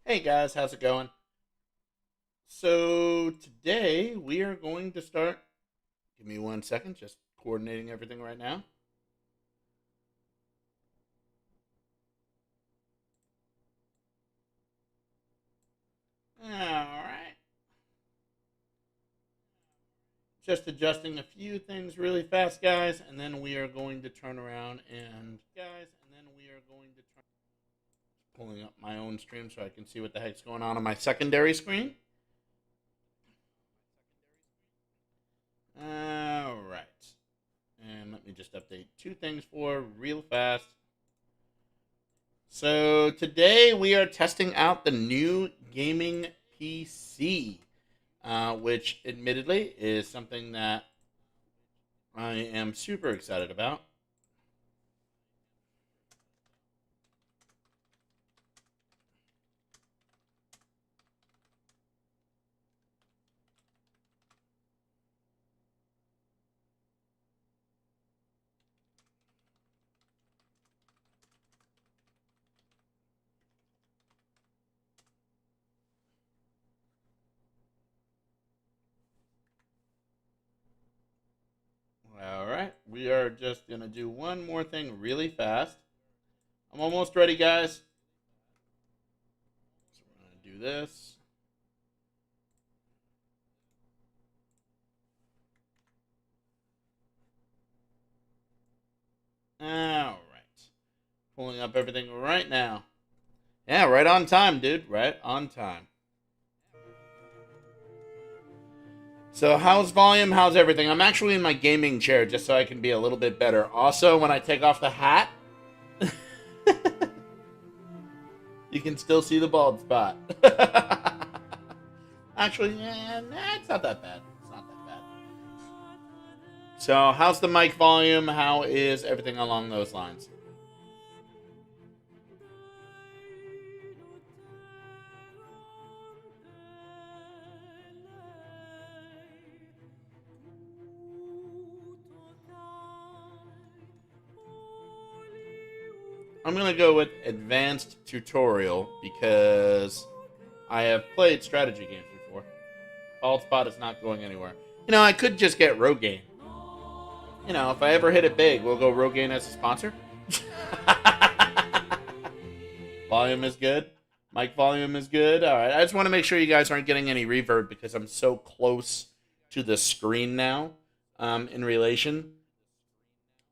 Hey guys, how's it going? So today we are going to start. Give me 1 second, just coordinating everything right now. All right. Just adjusting a few things really fast, guys, and then we are going to turn around and pulling up my own stream so I can see what the heck's going on my secondary screen. All right. And let me just update two things for real fast. So today we are testing out the new gaming PC, which admittedly is something that I am super excited about. All right, we are just going to do one more thing really fast. I'm almost ready, guys. So we're going to do this. All right. Pulling up everything right now. Yeah, right on time, dude. Right on time. So how's volume? How's everything? I'm actually in my gaming chair just so I can be a little bit better. Also, when I take off the hat, you can still see the bald spot. Actually, yeah, nah, it's not that bad. It's not that bad. So how's the mic volume? How is everything along those lines? I'm going to go with advanced tutorial because I have played strategy games before. Bald spot is not going anywhere. You know, I could just get Rogaine. You know, if I ever hit it big, we'll go Rogaine as a sponsor. Volume is good. Mic volume is good. All right. I just want to make sure you guys aren't getting any reverb because I'm so close to the screen now in relation.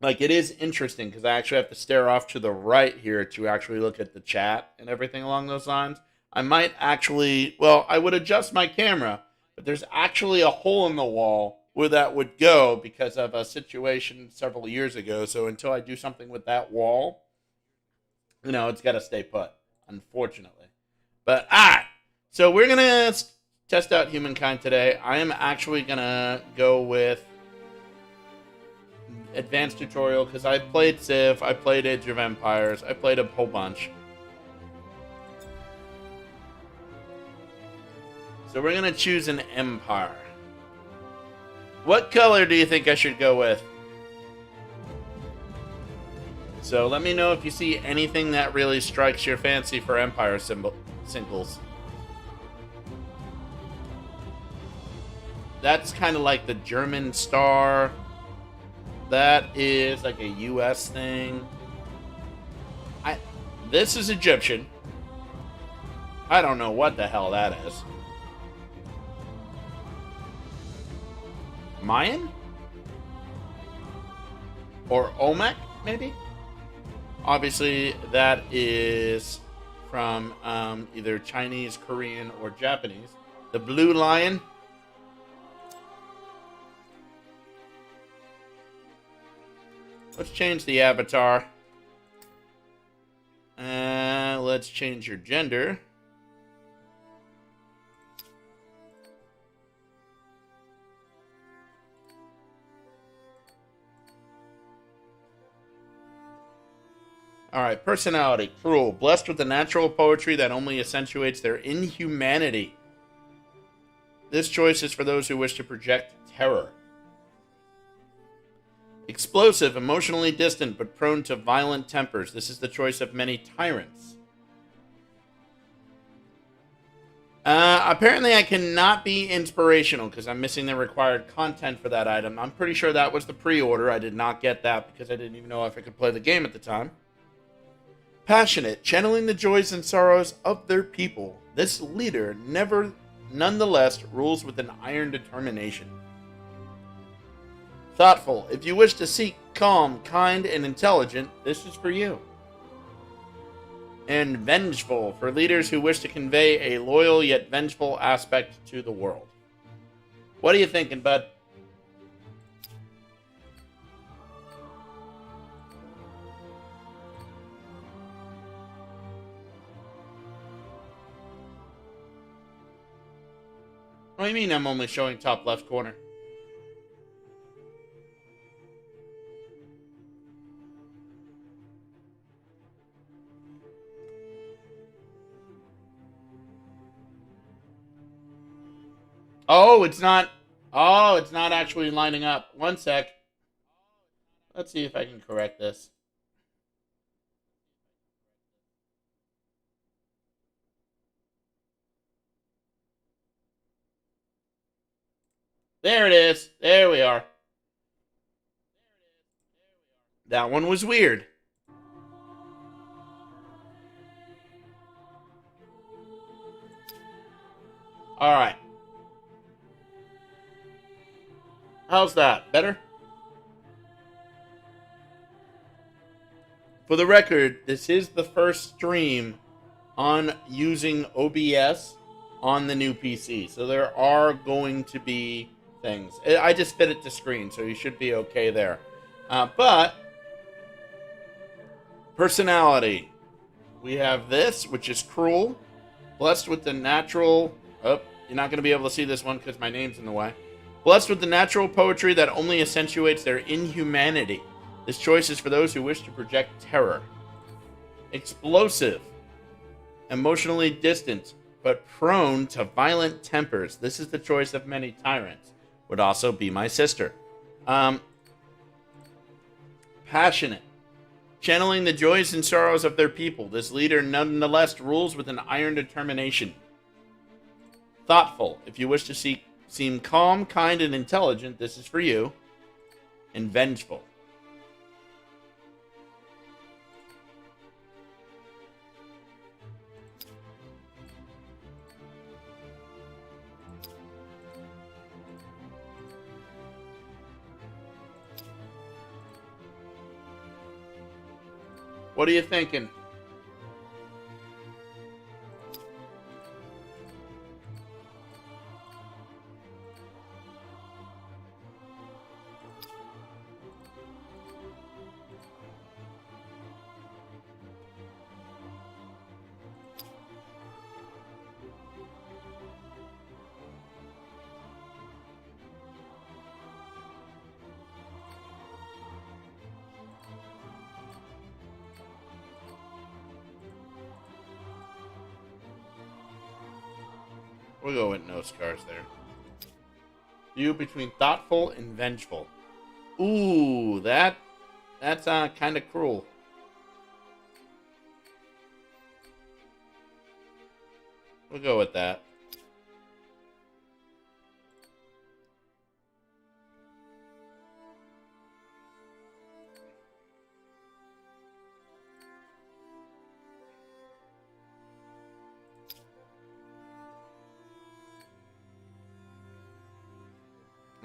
Like, it is interesting because I actually have to stare off to the right here to actually look at the chat and everything along those lines. I might actually, well, I would adjust my camera, but there's actually a hole in the wall where that would go because of a situation several years ago. So until I do something with that wall, you know, it's got to stay put, unfortunately. But, all right. So we're going to test out Humankind today. I am actually going to go with advanced tutorial because I played Civ, I played Age of Empires, I played a whole bunch. So we're going to choose an empire. What color do you think I should go with? So let me know if you see anything that really strikes your fancy for empire symbols. That's kind of like the German star. That is like a U.S. thing. This is Egyptian. I don't know what the hell that is. Mayan? Or Olmec, maybe? Obviously, that is from either Chinese, Korean, or Japanese. The blue lion. Let's change the avatar. Let's change your gender. All right, personality, cruel, blessed with a natural poetry that only accentuates their inhumanity. This choice is for those who wish to project terror. Explosive, emotionally distant, but prone to violent tempers. This is the choice of many tyrants. Apparently I cannot be inspirational because I'm missing the required content for that item. I'm pretty sure that was the pre-order. I did not get that because I didn't even know if I could play the game at the time. Passionate, channeling the joys and sorrows of their people. This leader nonetheless rules with an iron determination. Thoughtful, if you wish to seek calm, kind, and intelligent, this is for you. And vengeful, for leaders who wish to convey a loyal yet vengeful aspect to the world. What are you thinking, bud? What do you mean I'm only showing top left corner? Oh, it's not. Oh, it's not actually lining up. One sec. Let's see if I can correct this. There it is. There we are. That one was weird. All right. How's that? Better? For the record, this is the first stream on using OBS on the new PC. So there are going to be things. I just fit it to screen, so you should be okay there. But personality. We have this, which is cruel. Blessed with the natural... Oh, you're not going to be able to see this one because my name's in the way. Blessed with the natural poetry that only accentuates their inhumanity. This choice is for those who wish to project terror. Explosive. Emotionally distant, but prone to violent tempers. This is the choice of many tyrants. Would also be my sister. Passionate. Channeling the joys and sorrows of their people. This leader nonetheless rules with an iron determination. Thoughtful. If you wish to seem calm, kind, and intelligent, this is for you. And vengeful. What are you thinking? We'll go with no scars there. You between thoughtful and vengeful. Ooh, that's kind of cruel. We'll go with that.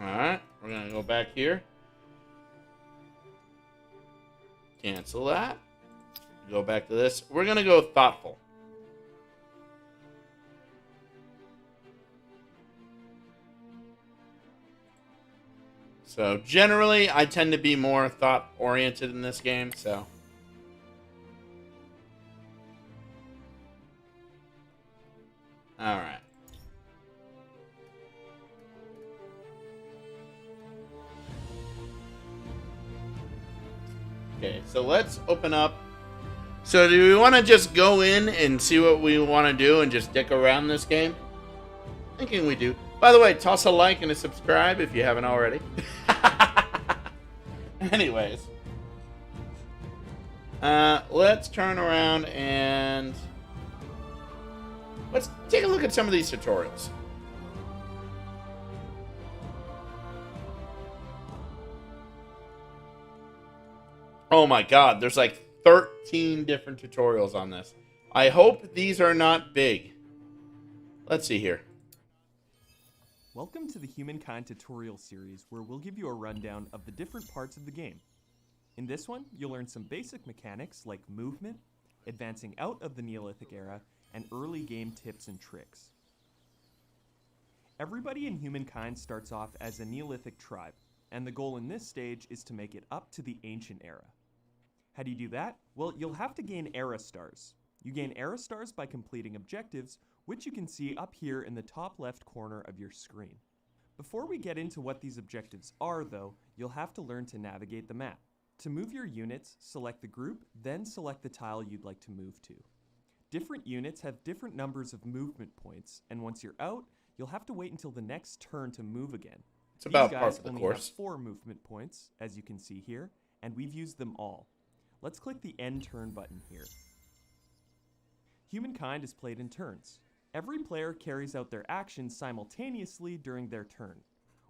Alright, we're going to go back here. Cancel that. Go back to this. We're going to go thoughtful. So, generally, I tend to be more thought-oriented in this game, so... Alright. Okay, so let's open up. So do we want to just go in and see what we want to do and just dick around this game? Thinking we do. By the way, toss a like and a subscribe if you haven't already. Anyways. Let's turn around and... Let's take a look at some of these tutorials. Oh my god, there's like 13 different tutorials on this. I hope these are not big. Let's see here. Welcome to the Humankind tutorial series, where we'll give you a rundown of the different parts of the game. In this one, you'll learn some basic mechanics like movement, advancing out of the Neolithic era, and early game tips and tricks. Everybody in Humankind starts off as a Neolithic tribe, and the goal in this stage is to make it up to the Ancient Era. How do you do that? Well, you'll have to gain Era Stars. You gain Era Stars by completing objectives, which you can see up here in the top left corner of your screen. Before we get into what these objectives are, though, you'll have to learn to navigate the map. To move your units, select the group, then select the tile you'd like to move to. Different units have different numbers of movement points, and once you're out, you'll have to wait until the next turn to move again. It's about These par guys for the only course. have 4 movement points, as you can see here, and we've used them all. Let's click the End Turn button here. Humankind is played in turns. Every player carries out their actions simultaneously during their turn.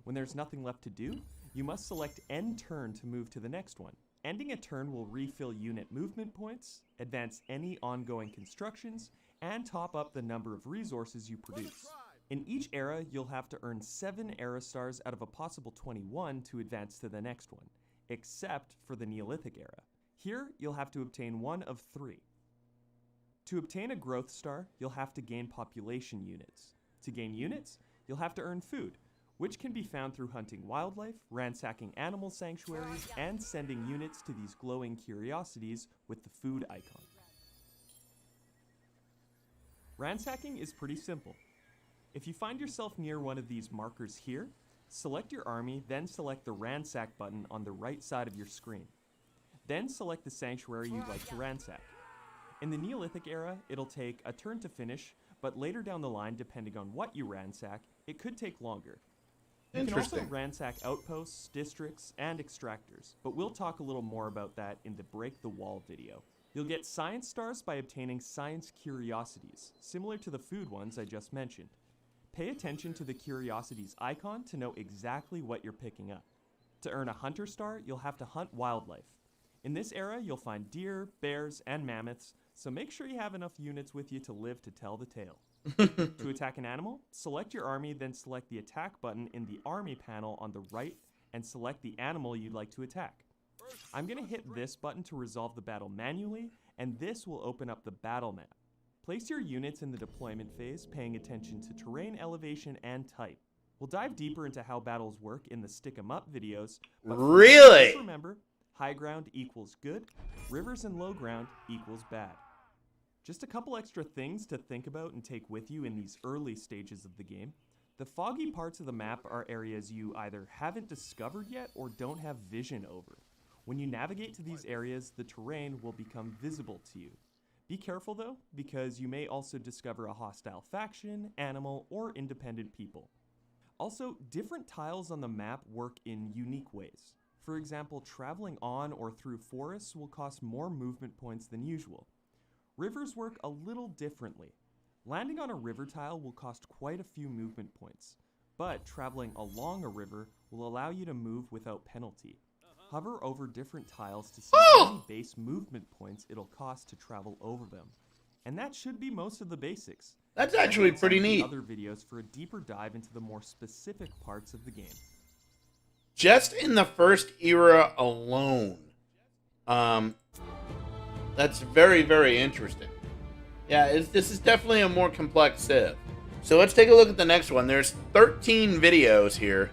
When there's nothing left to do, you must select End Turn to move to the next one. Ending a turn will refill unit movement points, advance any ongoing constructions, and top up the number of resources you produce. In each era, you'll have to earn 7 Era Stars out of a possible 21 to advance to the next one, except for the Neolithic era. Here, you'll have to obtain 1 of 3. To obtain a growth star, you'll have to gain population units. To gain units, you'll have to earn food, which can be found through hunting wildlife, ransacking animal sanctuaries, and sending units to these glowing curiosities with the food icon. Ransacking is pretty simple. If you find yourself near one of these markers here, select your army, then select the ransack button on the right side of your screen. Then select the sanctuary you'd like to ransack. In the Neolithic era, it'll take a turn to finish, but later down the line, depending on what you ransack, it could take longer. You can also ransack outposts, districts, and extractors, but we'll talk a little more about that in the Break the Wall video. You'll get science stars by obtaining science curiosities, similar to the food ones I just mentioned. Pay attention to the curiosities icon to know exactly what you're picking up. To earn a hunter star, you'll have to hunt wildlife. In this era, you'll find deer, bears, and mammoths, so make sure you have enough units with you to live to tell the tale. To attack an animal, select your army, then select the attack button in the army panel on the right and select the animal you'd like to attack. I'm going to hit this button to resolve the battle manually, and this will open up the battle map. Place your units in the deployment phase, paying attention to terrain elevation and type. We'll dive deeper into how battles work in the Stick 'em Up videos, but really? just remember, high ground equals good, rivers and low ground equals bad. Just a couple extra things to think about and take with you in these early stages of the game. The foggy parts of the map are areas you either haven't discovered yet or don't have vision over. When you navigate to these areas, the terrain will become visible to you. Be careful though, because you may also discover a hostile faction, animal, or independent people. Also, different tiles on the map work in unique ways. For example, traveling on or through forests will cost more movement points than usual. Rivers work a little differently. Landing on a river tile will cost quite a few movement points, but traveling along a river will allow you to move without penalty. Hover over different tiles to see how many base movement points it'll cost to travel over them. And that should be most of the basics. That's actually pretty neat. Other videos for a deeper dive into the more specific parts of the game. Just in the first era alone, that's very, very interesting. Yeah, this is definitely a more complex Civ. So let's take a look at the next one. There's 13 videos here.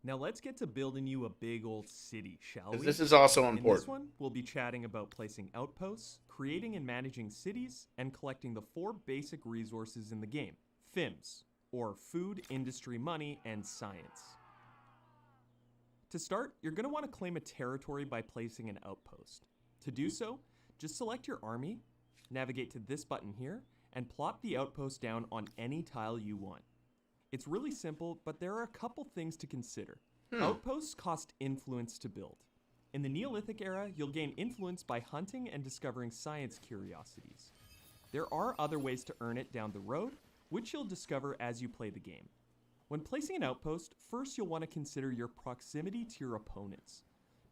Now let's get to building you a big old city, shall we? This is also important. In this one, we'll be chatting about placing outposts, creating and managing cities, and collecting the 4 basic resources in the game. FIMS, or Food, Industry, Money, and Science. To start, you're going to want to claim a territory by placing an outpost. To do so, just select your army, navigate to this button here, and plop the outpost down on any tile you want. It's really simple, but there are a couple things to consider. Outposts cost influence to build. In the Neolithic era, you'll gain influence by hunting and discovering science curiosities. There are other ways to earn it down the road, which you'll discover as you play the game. When placing an outpost, first you'll want to consider your proximity to your opponents.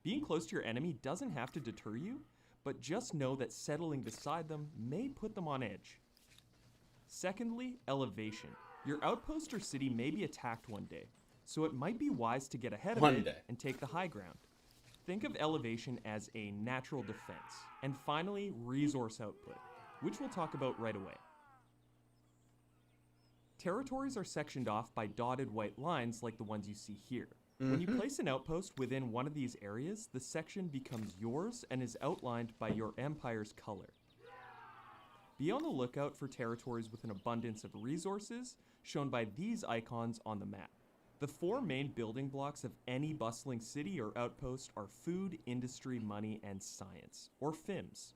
Being close to your enemy doesn't have to deter you, but just know that settling beside them may put them on edge. Secondly, elevation. Your outpost or city may be attacked one day, so it might be wise to get ahead of it and take the high ground. Think of elevation as a natural defense. And finally, resource output, which we'll talk about right away. Territories are sectioned off by dotted white lines like the ones you see here. When you place an outpost within one of these areas, the section becomes yours and is outlined by your empire's color. Be on the lookout for territories with an abundance of resources, shown by these icons on the map. The four main building blocks of any bustling city or outpost are food, industry, money, and science, or FIMS.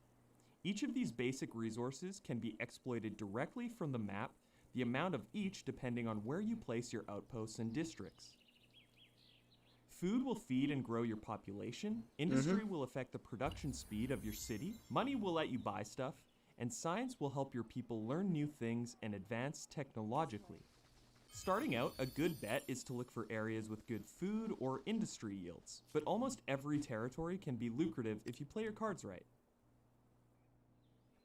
Each of these basic resources can be exploited directly from the map, the amount of each depending on where you place your outposts and districts. Food will feed and grow your population, industry will affect the production speed of your city, money will let you buy stuff, and science will help your people learn new things and advance technologically. Starting out, a good bet is to look for areas with good food or industry yields, but almost every territory can be lucrative if you play your cards right.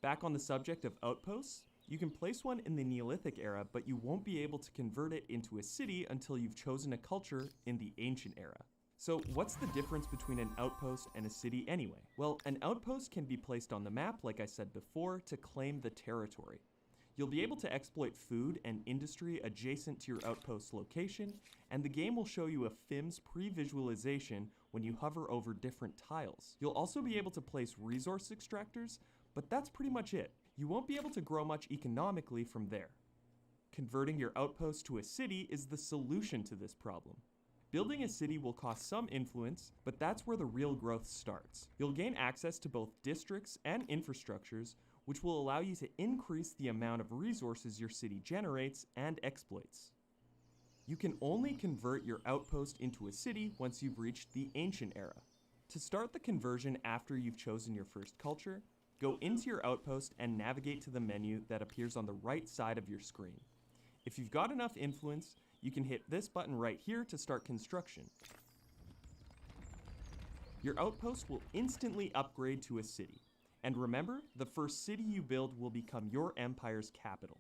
Back on the subject of outposts, you can place one in the Neolithic era, but you won't be able to convert it into a city until you've chosen a culture in the Ancient era. So what's the difference between an outpost and a city anyway? Well, an outpost can be placed on the map, like I said before, to claim the territory. You'll be able to exploit food and industry adjacent to your outpost location, and the game will show you a FIMS pre-visualization when you hover over different tiles. You'll also be able to place resource extractors, but that's pretty much it. You won't be able to grow much economically from there. Converting your outpost to a city is the solution to this problem. Building a city will cost some influence, but that's where the real growth starts. You'll gain access to both districts and infrastructures, which will allow you to increase the amount of resources your city generates and exploits. You can only convert your outpost into a city once you've reached the Ancient era. To start the conversion after you've chosen your first culture, go into your outpost and navigate to the menu that appears on the right side of your screen. If you've got enough influence, you can hit this button right here to start construction. Your outpost will instantly upgrade to a city. And remember, the first city you build will become your empire's capital.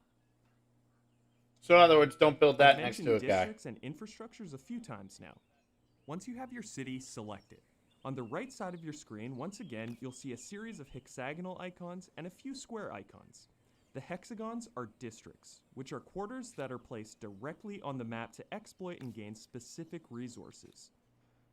So in other words, don't build that I've next mentioned to a guy. districts and infrastructures a few times now. Once you have your city selected, on the right side of your screen, once again, you'll see a series of hexagonal icons and a few square icons. The hexagons are districts, which are quarters that are placed directly on the map to exploit and gain specific resources.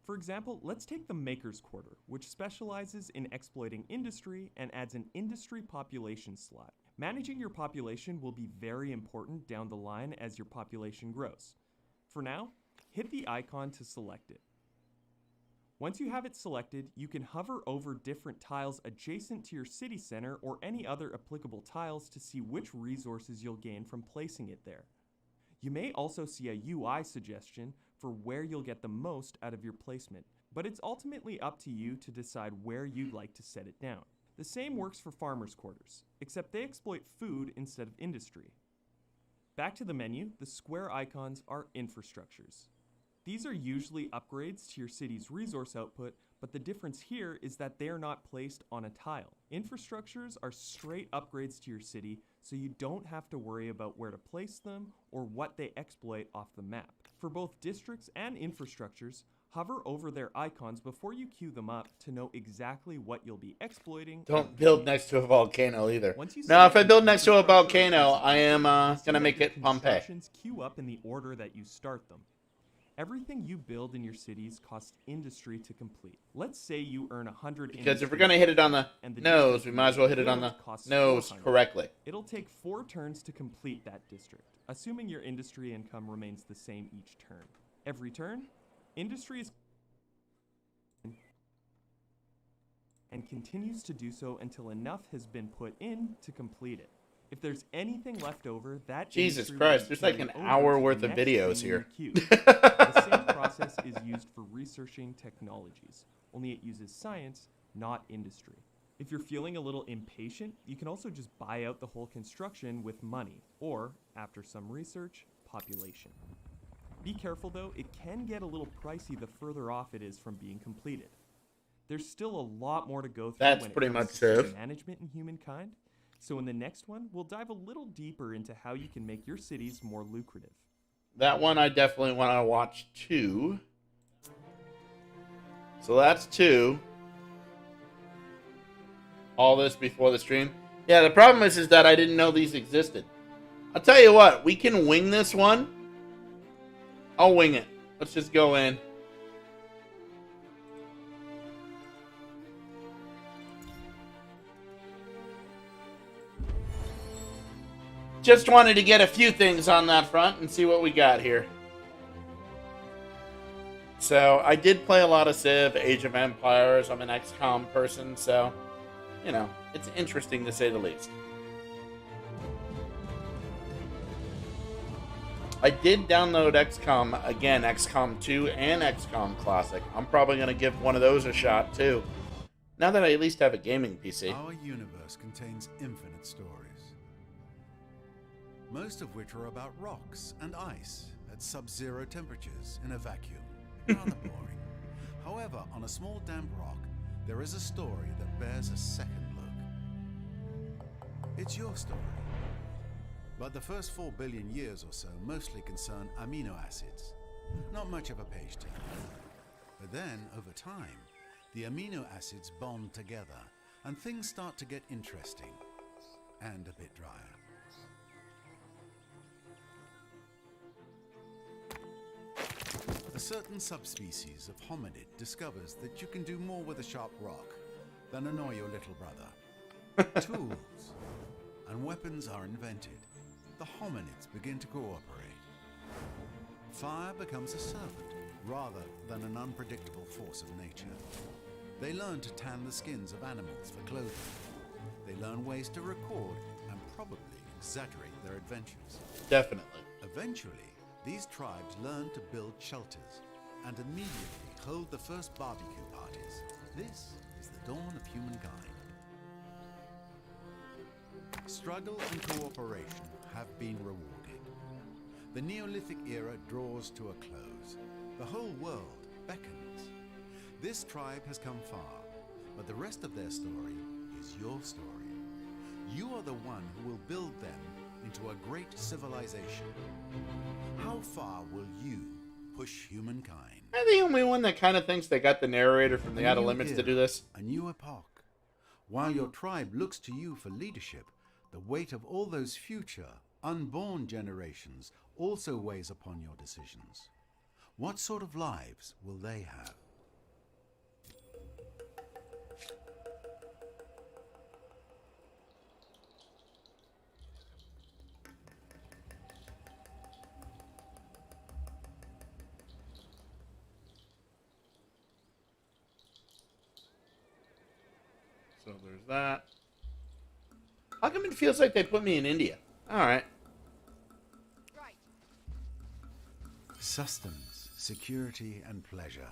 For example, let's take the Maker's Quarter, which specializes in exploiting industry and adds an industry population slot. Managing your population will be very important down the line as your population grows. For now, hit the icon to select it. Once you have it selected, you can hover over different tiles adjacent to your city center or any other applicable tiles to see which resources you'll gain from placing it there. You may also see a UI suggestion for where you'll get the most out of your placement, but it's ultimately up to you to decide where you'd like to set it down. The same works for farmers' quarters, except they exploit food instead of industry. Back to the menu, the square icons are infrastructures. These are usually upgrades to your city's resource output, but the difference here is that they are not placed on a tile. Infrastructures are straight upgrades to your city, so you don't have to worry about where to place them or what they exploit off the map. For both districts and infrastructures, hover over their icons before you queue them up to know exactly what you'll be exploiting. Don't build next to a volcano either. Once you Now, if I select build your next to a infrastructure or volcano, I am you'll see gonna that make your it Pompeii. constructions queue up in the order that you start them. Everything you build in your cities costs industry to complete. Let's say you earn 100 Because if we're gonna hit it on the and the nose, district we might as well hit it on the build costs nose 400. correctly. It'll take 4 turns to complete that district, assuming your industry income remains the same each turn. Every turn, industry is and continues to do so until enough has been put in to complete it. If there's anything left over, that Jesus industry will Christ, be there's like carried an over hour to the worth of next videos thing in here. your queue. The same process is used for researching technologies, only it uses science, not industry. If you're feeling a little impatient, you can also just buy out the whole construction with money, or, after some research, population. Be careful though, it can get a little pricey the further off it is from being completed. There's still a lot more to go through That's when it pretty comes much to Civ. city management in Humankind, so in the next one, we'll dive a little deeper into how you can make your cities more lucrative. That one I definitely want to watch too. So that's 2. All this before the stream. Yeah, the problem is that I didn't know these existed. I'll tell you what, we can wing this one. I'll wing it. Let's just go in. Just wanted to get a few things on that front and see what we got here. So, I did play a lot of Civ, Age of Empires. I'm an XCOM person, so, you know, it's interesting to say the least. I did download XCOM, again, XCOM 2 and XCOM Classic. I'm probably going to give one of those a shot, too. Now that I at least have a gaming PC. Our universe contains infinite stories, most of which are about rocks and ice at sub-zero temperatures in a vacuum. Rather boring. However, on a small damp rock, there is a story that bears a second look. It's your story. But the first 4 billion years or so mostly concern amino acids. Not much of a page turner. But then, over time, the amino acids bond together, and things start to get interesting and a bit drier. A certain subspecies of hominid discovers that you can do more with a sharp rock than annoy your little brother. Tools and weapons are invented. The hominids begin to cooperate. Fire becomes a servant rather than an unpredictable force of nature. They learn to tan the skins of animals for clothing. They learn ways to record and probably exaggerate their adventures. Definitely. Eventually, these tribes learn to build shelters and immediately hold the first barbecue parties. This is the dawn of humankind. Struggle and cooperation have been rewarded. The Neolithic era draws to a close. The whole world beckons. This tribe has come far, but the rest of their story is your story. You are the one who will build them into a great civilization. How far will you push humankind? I'm the only one that kind of thinks they got the narrator from the Outer Limits to do this. A new epoch. While your tribe looks to you for leadership, the weight of all those future, unborn generations also weighs upon your decisions. What sort of lives will they have? So there's that. How come it feels like they put me in India? Alright. Sustenance, security, and pleasure.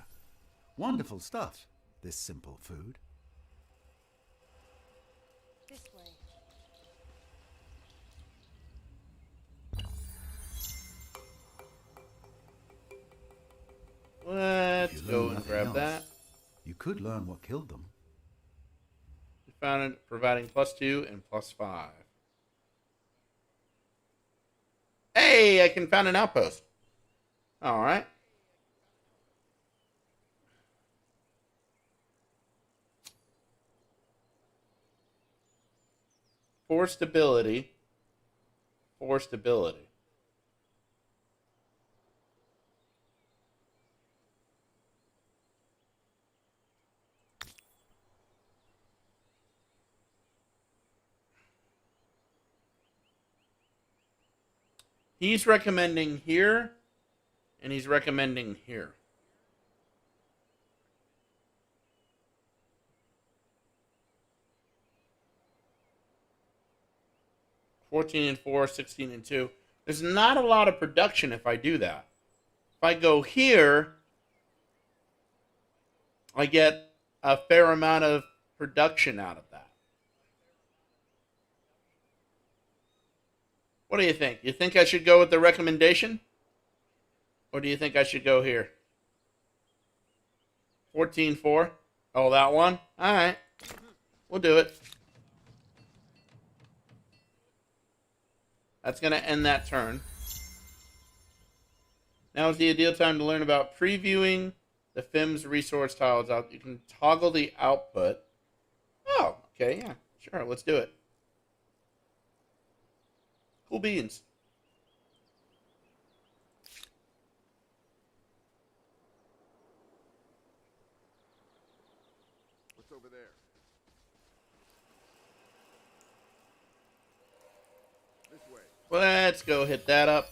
Wonderful stuff, this simple food. This way. Let's go and grab that. You could learn what killed them. We found it providing +2 and +5. Hey, I can found an outpost. All right. For stability. For stability. He's recommending here, and he's recommending here. 14 and 4, 16 and 2. There's not a lot of production if I do that. If I go here, I get a fair amount of production out of that. What do you think? You think I should go with the recommendation? Or do you think I should go here? 14-4. Oh, that one? All right. We'll do it. That's going to end that turn. Now is the ideal time to learn about previewing the FIMS resource tiles out. You can toggle the output. Oh, okay, yeah. Sure, let's do it. Cool beans. What's over there? This way. Let's go hit that up.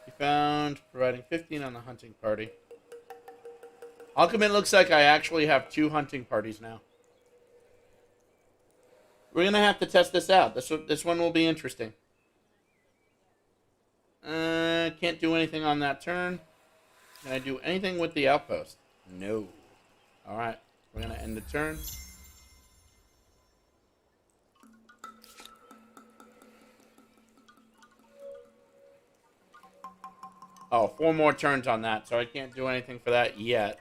We found providing 15 on the hunting party. How come it looks like I actually have 2 hunting parties now? We're going to have to test this out. This one will be interesting. Can't do anything on that turn. Can I do anything with the outpost? No. Alright. We're going to end the turn. Oh, 4 more turns on that, so I can't do anything for that yet.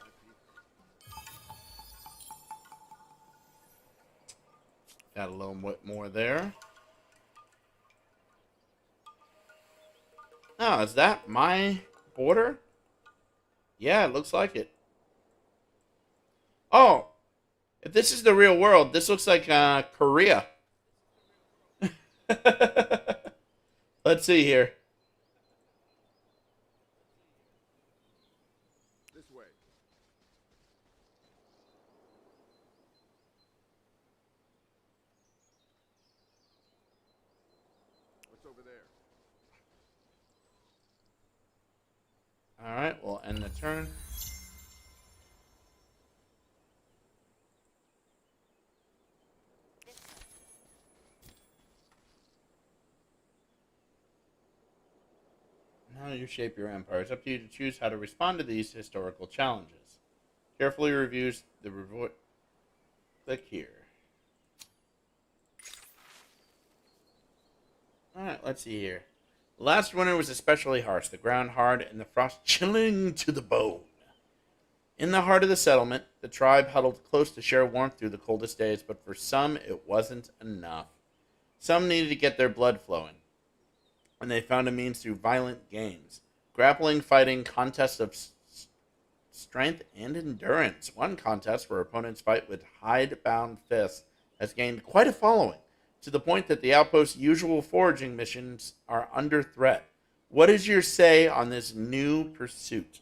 Got a little bit more there. Oh, is that my border? Yeah, it looks like it. Oh, if this is the real world, this looks like Korea. Let's see here. This way. What's over there? Alright, we'll end the turn. Now you shape your empire. It's up to you to choose how to respond to these historical challenges. Carefully reviews the reward. Click here. Alright, let's see here. Last winter was especially harsh, the ground hard and the frost chilling to the bone. In the heart of the settlement, the tribe huddled close to share warmth through the coldest days, but for some it wasn't enough. Some needed to get their blood flowing, and they found a means through violent games. Grappling, fighting, contests of strength and endurance. One contest where opponents fight with hide-bound fists has gained quite a following, to the point that the outpost's usual foraging missions are under threat. What is your say on this new pursuit?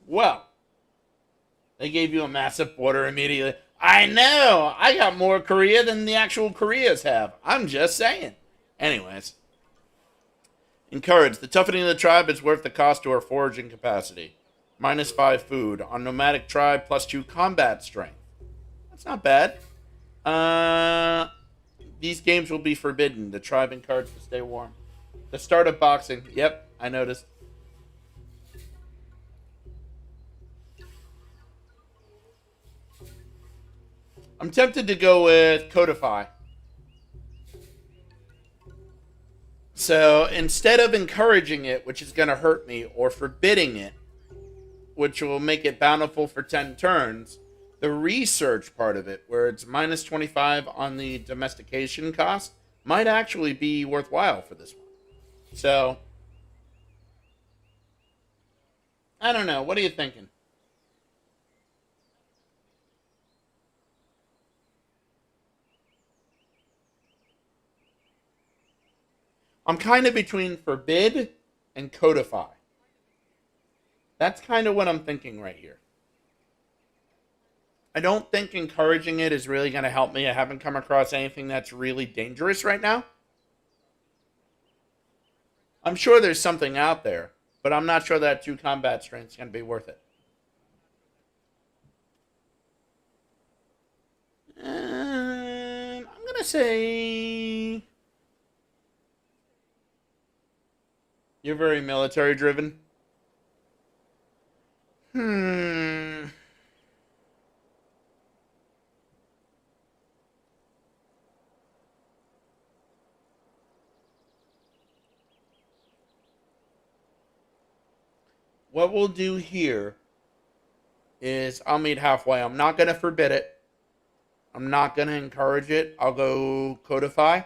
Well, they gave you a massive border immediately. I know! I got more Korea than the actual Koreas have. I'm just saying. Anyways. Encourage. The toughening of the tribe is worth the cost to our foraging capacity. -5 food. On nomadic tribe, +2 combat strength. That's not bad. These games will be forbidden. The tribe encouraged to stay warm. The start of boxing. Yep, I noticed. I'm tempted to go with Codify. So instead of encouraging it, which is going to hurt me, or forbidding it, which will make it bountiful for 10 turns, the research part of it, where it's -25 on the domestication cost, might actually be worthwhile for this one. So, I don't know. What are you thinking? I'm kind of between forbid and codify. That's kind of what I'm thinking right here. I don't think encouraging it is really going to help me. I haven't come across anything that's really dangerous right now. I'm sure there's something out there, but I'm not sure that 2 combat strength is going to be worth it. say you're very military driven. Hmm. What we'll do here is I'll meet halfway. I'm not going to forbid it. I'm not going to encourage it. I'll go codify.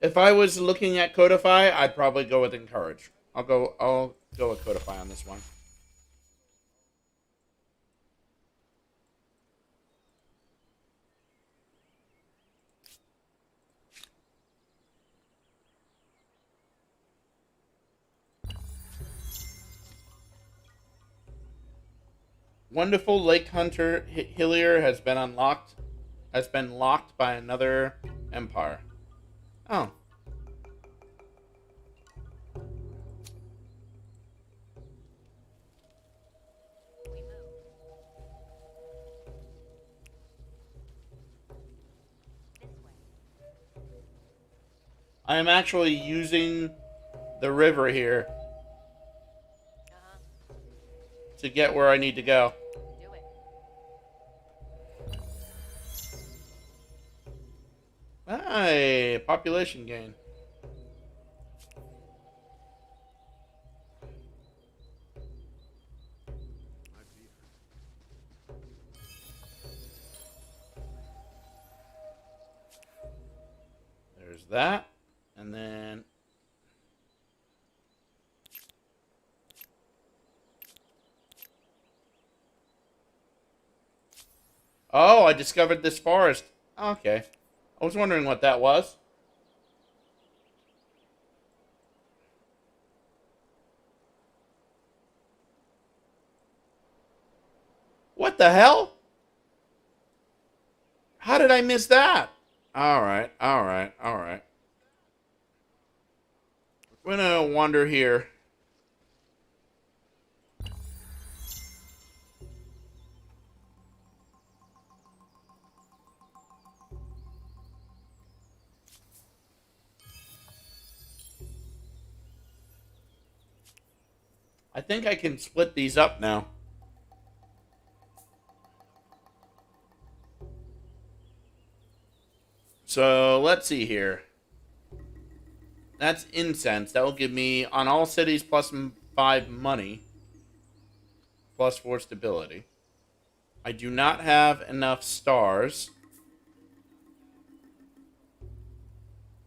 If I was looking at codify, I'd probably go with encourage. I'll go with codify on this one. Wonderful Lake Hunter Hillier has been unlocked. Has been locked by another empire. Oh. I am actually using the river here to get where I need to go. Hey, population gain. There's that. And then oh, I discovered this forest. Okay. I was wondering what that was. What the hell? How did I miss that? Alright, alright, alright. We're gonna wander here. I think I can split these up now. So let's see here. That's incense. That will give me on all cities plus 5 money, plus 4 stability. I do not have enough stars.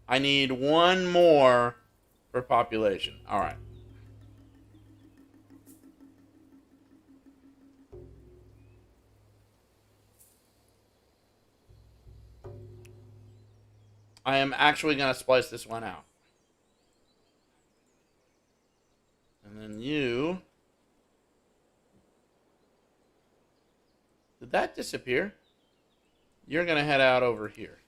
I need 1 more for population. All right. I am actually going to splice this one out. And then you... Did that disappear? You're going to head out over here.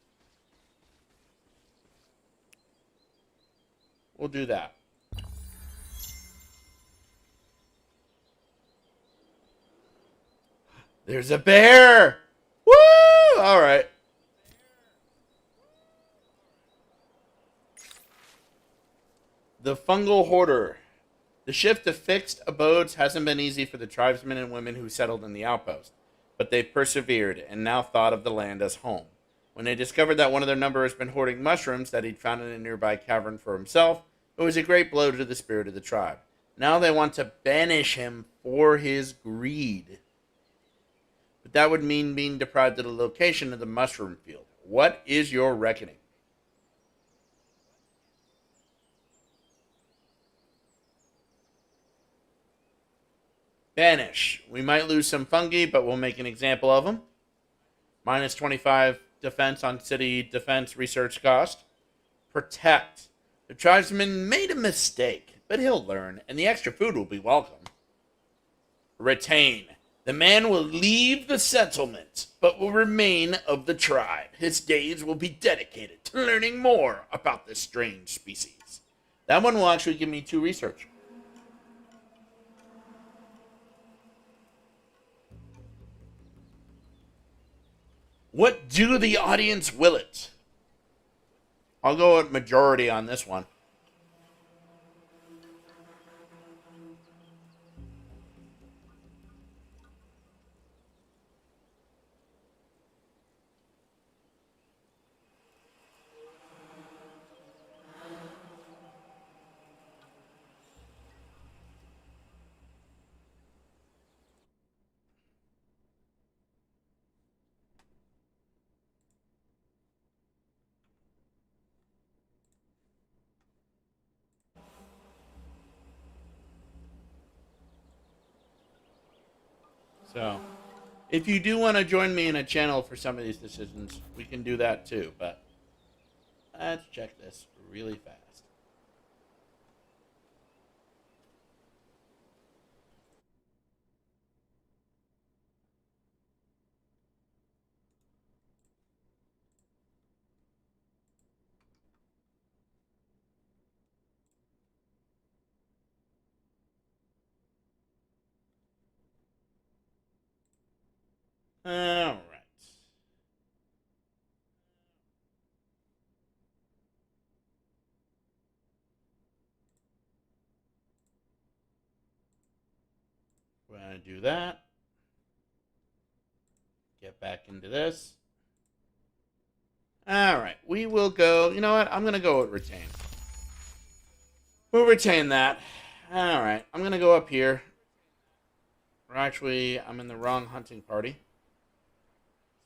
We'll do that. There's a bear! Woo! All right. The Fungal Hoarder. The shift to fixed abodes hasn't been easy for the tribesmen and women who settled in the outpost, but they've persevered and now thought of the land as home. When they discovered that one of their number has been hoarding mushrooms that he'd found in a nearby cavern for himself, it was a great blow to the spirit of the tribe. Now they want to banish him for his greed. But that would mean being deprived of the location of the mushroom field. What is your reckoning? Banish. We might lose some fungi, but we'll make an example of them. Minus 25 defense on city defense research cost. Protect. The tribesman made a mistake, but he'll learn, and the extra food will be welcome. Retain. The man will leave the settlement, but will remain of the tribe. His days will be dedicated to learning more about this strange species. That one will actually give me 2 research. What do the audience will it? I'll go with majority on this one. So, if you do want to join me in a channel for some of these decisions, we can do that too. But let's check this really fast. All right. We're going to do that. Get back into this. All right. We will go. You know what? I'm going to go with retain. We'll retain that. All right. I'm going to go up here. Or actually, I'm in the wrong hunting party.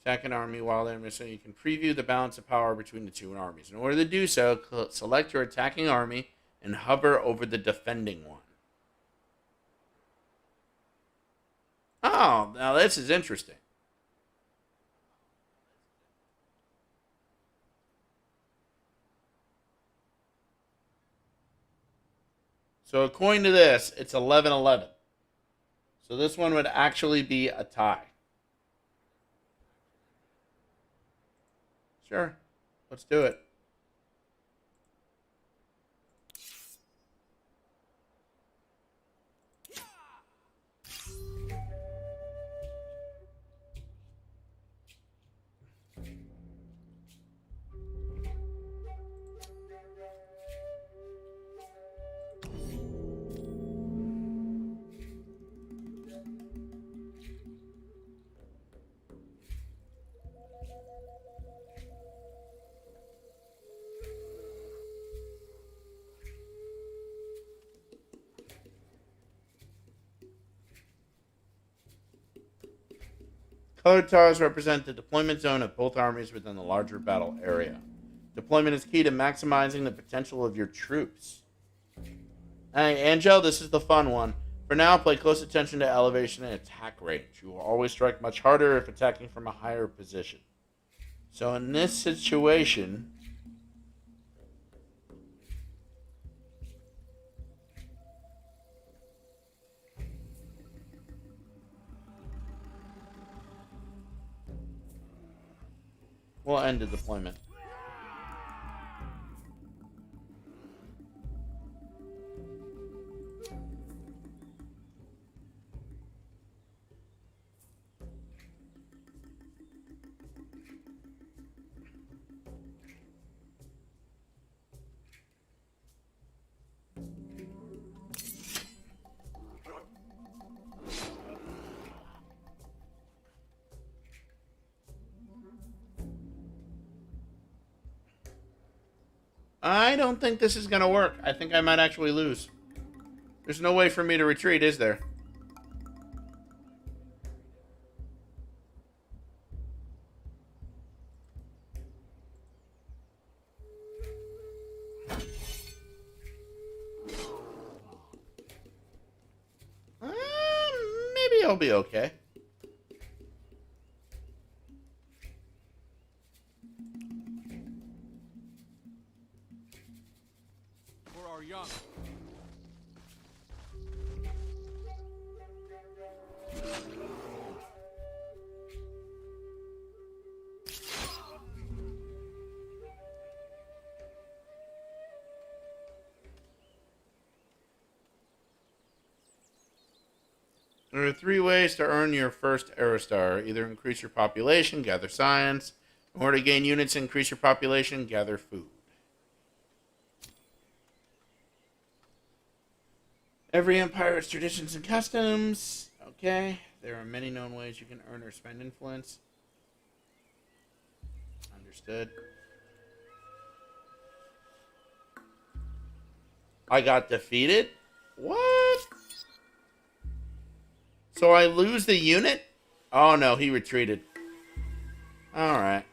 Attack an army while they're missing. You can preview the balance of power between the two armies. In order to do so, select your attacking army and hover over the defending one. Oh, now this is interesting. So according to this, it's 11-11. So this one would actually be a tie. Sure. Let's do it. Colored tiles represent the deployment zone of both armies within the larger battle area. Deployment is key to maximizing the potential of your troops. Hey, Angel, this is the fun one. For now, pay close attention to elevation and attack range. You will always strike much harder if attacking from a higher position. So in this situation, we'll end the deployment. I don't think this is going to work. I think I might actually lose. There's no way for me to retreat, is there? Maybe I'll be okay. For our young. There are 3 ways to earn your first era star. Either increase your population, gather science. In order to gain units, increase your population, gather food. Every empire has traditions and customs. Okay. There are many known ways you can earn or spend influence. Understood. I got defeated? What? So I lose the unit? Oh no, he retreated. Alright.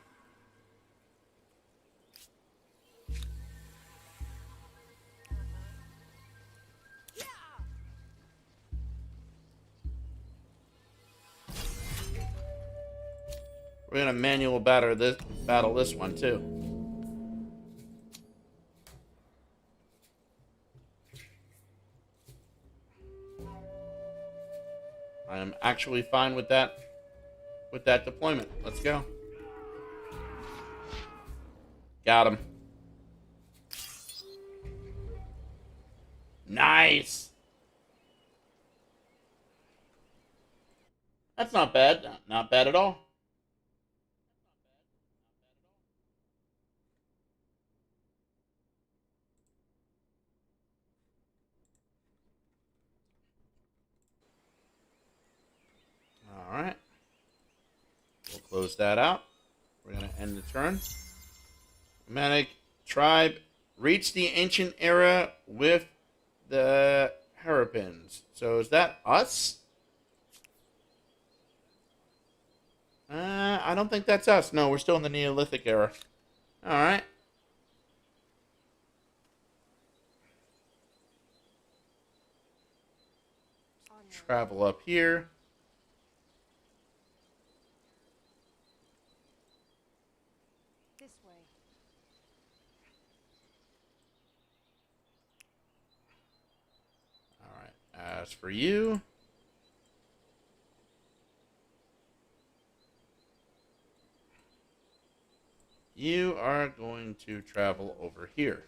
We're gonna manual battle this one too. I am actually fine with that deployment. Let's go. Got him. Nice. That's not bad. Not bad at all. All right. We'll close that out. We're going to end the turn. Nomadic tribe reached the ancient era with the Harapins. So is that us? I don't think that's us. No, we're still in the Neolithic era. All right. Travel up here. This way. All right. As for you, you are going to travel over here.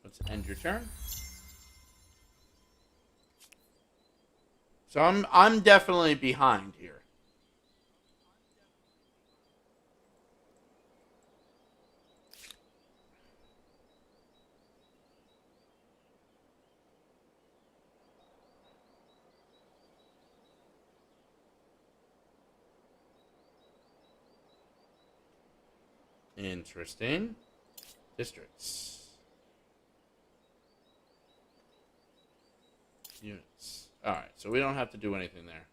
Let's end your turn. So I'm definitely behind here. Interesting. Districts. Units. Alright, so we don't have to do anything there.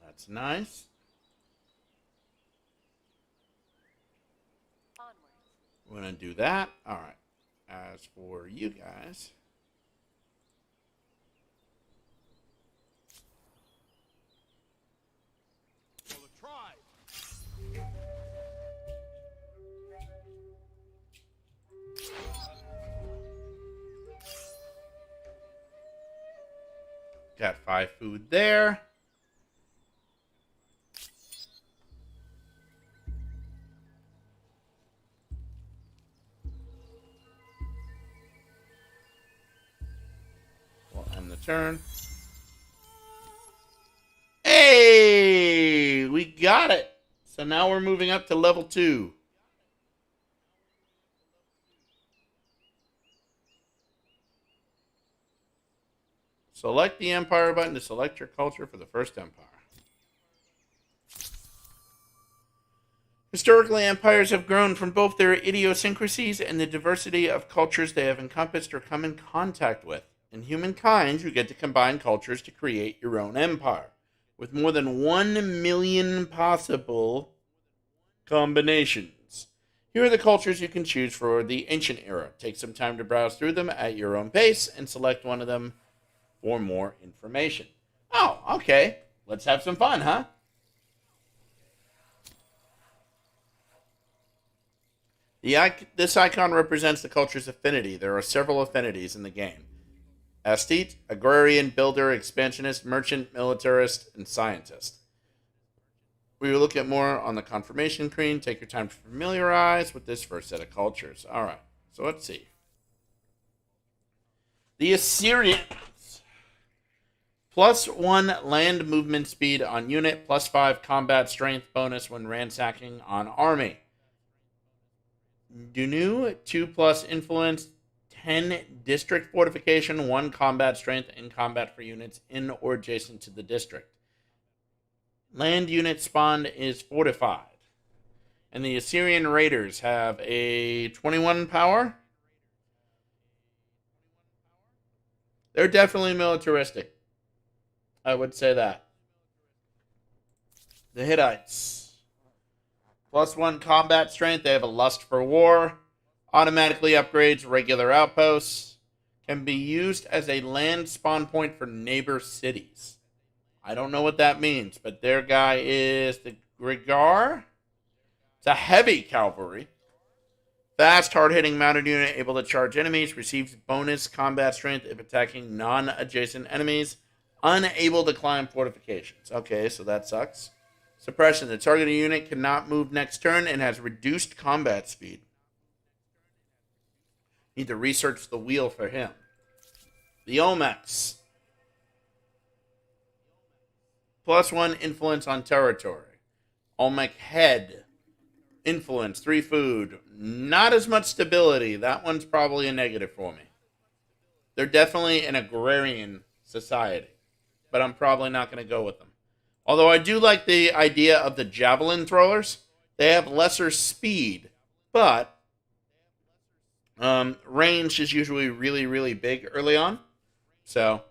That's nice. Onwards. We're going to do that. Alright. As for you guys, For the tribe. got 5 food there. We'll end the turn. Hey, we got it. So now we're moving up to level 2. Select the Empire button to select your culture for the first empire. Historically, empires have grown from both their idiosyncrasies and the diversity of cultures they have encompassed or come in contact with. In Humankind, you get to combine cultures to create your own empire, with more than 1 million possible combinations. Here are the cultures you can choose for the ancient era. Take some time to browse through them at your own pace and select one of them for more information. Oh, okay. Let's have some fun, huh? This icon represents the culture's affinity. There are several affinities in the game. Aesthete, agrarian, builder, expansionist, merchant, militarist, and scientist. We will look at more on the confirmation screen. Take your time to familiarize with this first set of cultures. All right, so let's see. The Assyrians. +1 land movement speed on unit, +5 combat strength bonus when ransacking on army. Dunu, 2+ influence, 10 district fortification, 1 combat strength in combat for units in or adjacent to the district. Land unit spawn is fortified. And the Assyrian Raiders have a 21 power. They're definitely militaristic. I would say that. The Hittites. +1 combat strength. They have a lust for war. Automatically upgrades regular outposts. Can be used as a land spawn point for neighbor cities. I don't know what that means, but their guy is the Grigar. It's a heavy cavalry. Fast, hard-hitting mounted unit able to charge enemies. Receives bonus combat strength if attacking non-adjacent enemies. Unable to climb fortifications. Okay, so that sucks. Suppression. The targeted unit cannot move next turn and has reduced combat speed. Need to research the wheel for him. The Olmecs. +1 influence on territory. Olmec head. Influence, 3 food. Not as much stability. That one's probably a negative for me. They're definitely an agrarian society, but I'm probably not going to go with them. Although I do like the idea of the javelin throwers. They have lesser speed, but range is usually really, really big early on. So,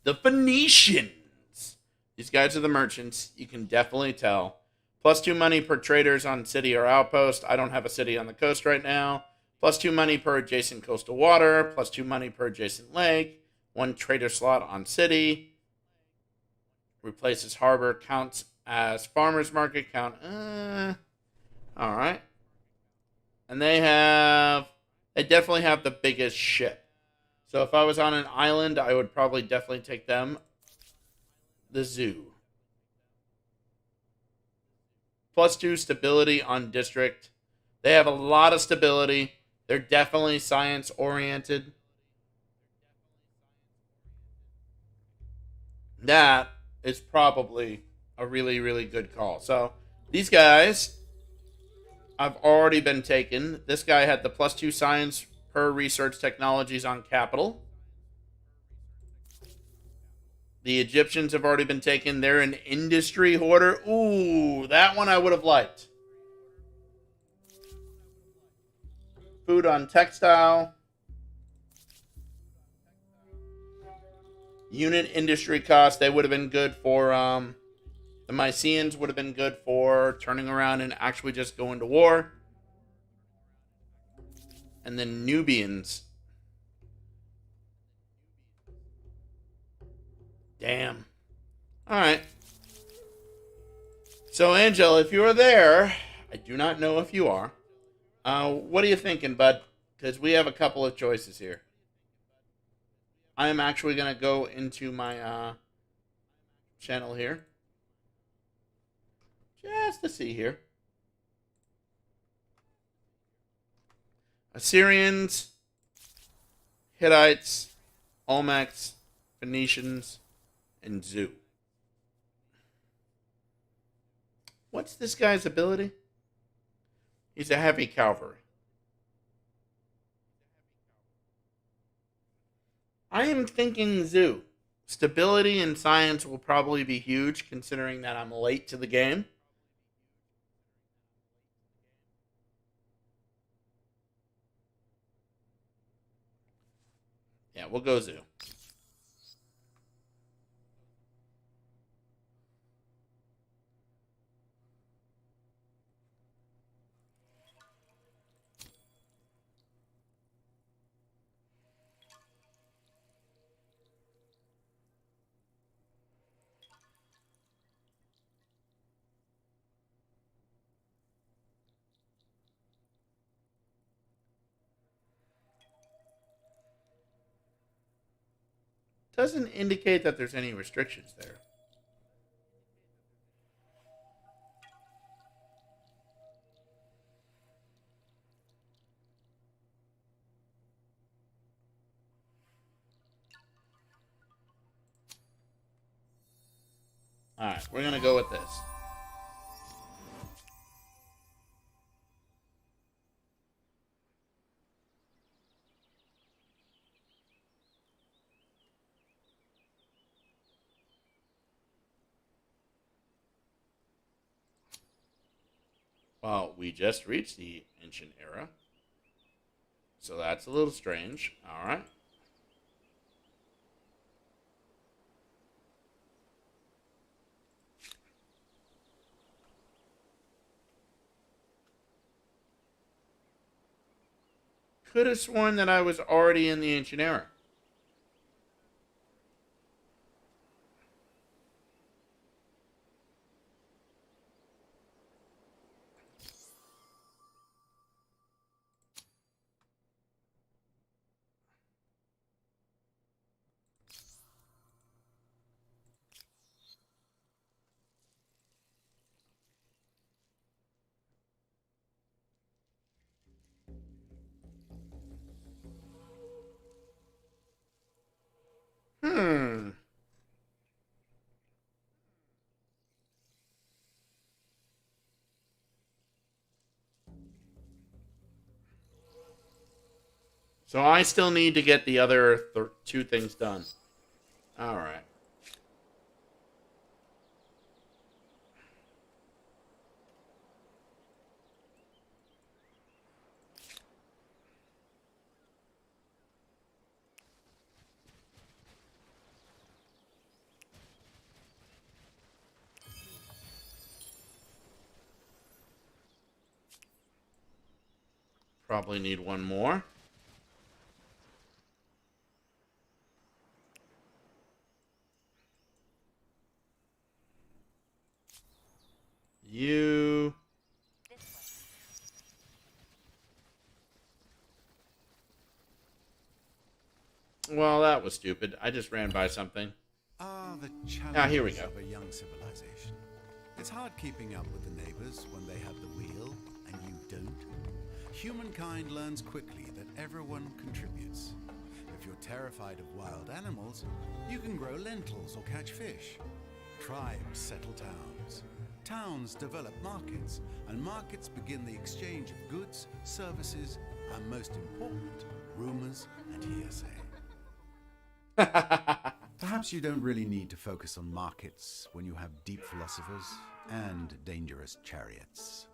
the Phoenicians. These guys are the merchants. You can definitely tell. +2 money per traders on city or outpost. I don't have a city on the coast right now. +2 money per adjacent coastal water. +2 money per adjacent lake. 1 trader slot on city. Replaces harbor. Counts as farmer's market. Count. All right. And they definitely have the biggest ship. So if I was on an island, I would probably definitely take them. The zoo. +2 stability on district. They have a lot of stability. They're definitely science oriented. That is probably a really, really good call. So these guys have already been taken. This guy had the +2 science per research technologies on capital. The Egyptians have already been taken. They're an industry hoarder. Ooh, that one I would have liked. Food on textile. Unit industry cost. They would have been good for, the Mycenaeans would have been good for turning around and actually just going to war. And then Nubians. Damn. All right. So, Angel, if you are there, I do not know if you are. What are you thinking, bud? Because we have a couple of choices here. I am actually going to go into my channel here. Just to see here. Assyrians, Hittites, Olmecs, Phoenicians, and Zoo. What's this guy's ability? He's a heavy cavalry. I am thinking Zoo. Stability and science will probably be huge considering that I'm late to the game. Yeah, we'll go Zoo. doesn't indicate that there's any restrictions there. Alright, we're going to go with this. Well, we just reached the ancient era. So that's a little strange. Alright. Could have sworn that I was already in the ancient era. Hmm. So I still need to get the other two things done. Alright. Probably need one more. You. Well, that was stupid. I just ran by something. Ah, the Here we challenges go. of a young civilization. It's hard keeping up with the neighbors when they have the wheel and you don't. Humankind learns quickly that everyone contributes. If you're terrified of wild animals, you can grow lentils or catch fish. Tribes settle towns. Towns develop markets, and markets begin the exchange of goods, services, and most important, rumors and hearsay. Perhaps you don't really need to focus on markets when you have deep philosophers and dangerous chariots.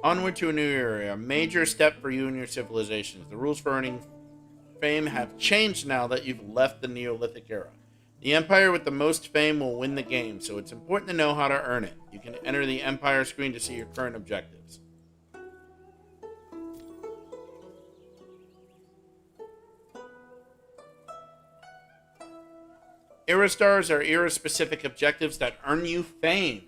Onward to a new era. A major step for you and your civilizations. The rules for earning fame have changed now that you've left the Neolithic era. The Empire with the most fame will win the game, so it's important to know how to earn it. You can enter the Empire screen to see your current objectives. Era stars are era-specific objectives that earn you fame.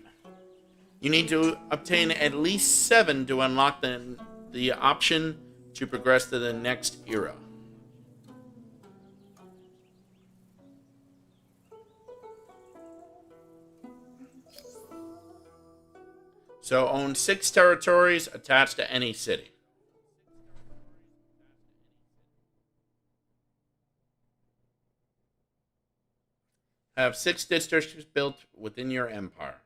You need to obtain at least 7 to unlock the option to progress to the next era. So own 6 territories attached to any city. Have 6 districts built within your empire.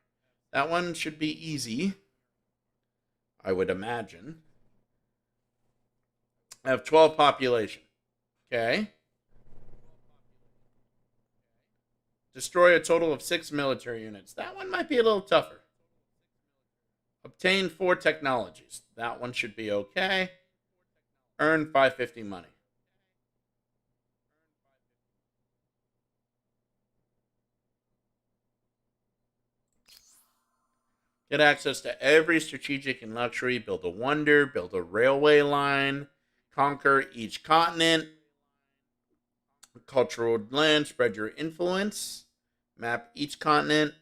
That one should be easy, I would imagine. I have 12 population. Okay. Destroy a total of 6 military units. That one might be a little tougher. Obtain 4 technologies. That one should be okay. Earn 550 money. Get access to every strategic and luxury. Build a wonder. Build a railway line. Conquer each continent. Cultural land. Spread your influence. Map each continent.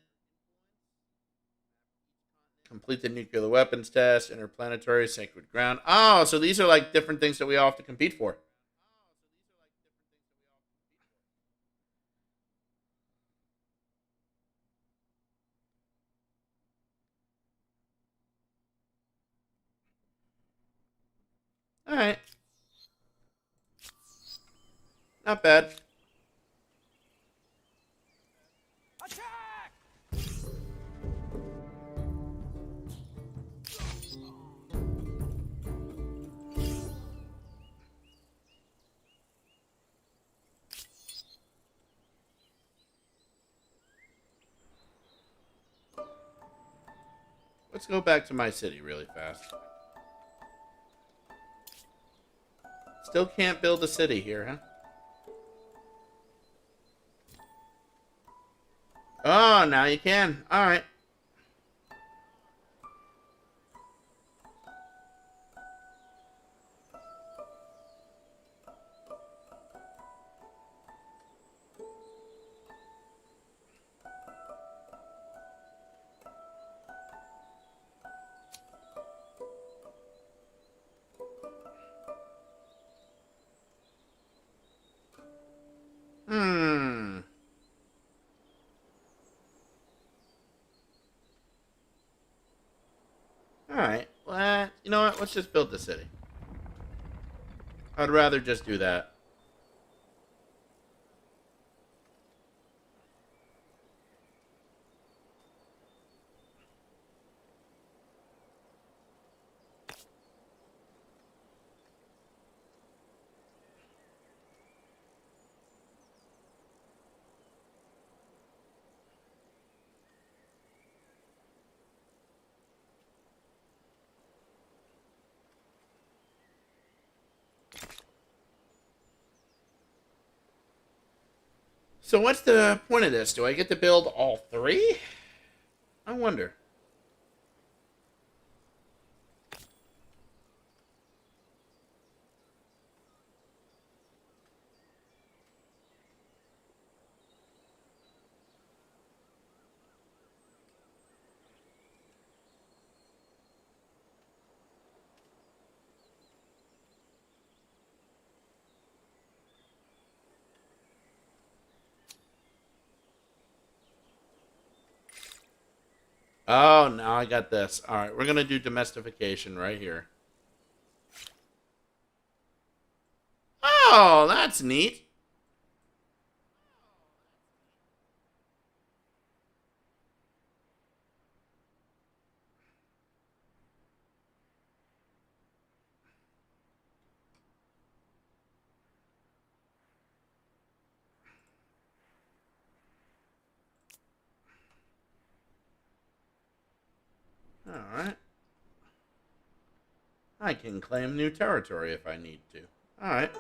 Complete the nuclear weapons test. Interplanetary sacred ground. Oh, so these are like different things that we all have to compete for. All right. Not bad. Attack! Let's go back to my city really fast. Still can't build a city here, huh? Oh, now you can. All right. Hmm. All right. Well, you know what? Let's just build the city. I'd rather just do that. So what's the point of this? Do I get to build all three? I wonder. Oh, now I got this. All right, we're going to do domestication right here. Oh, that's neat. All right. I can claim new territory if I need to. All right.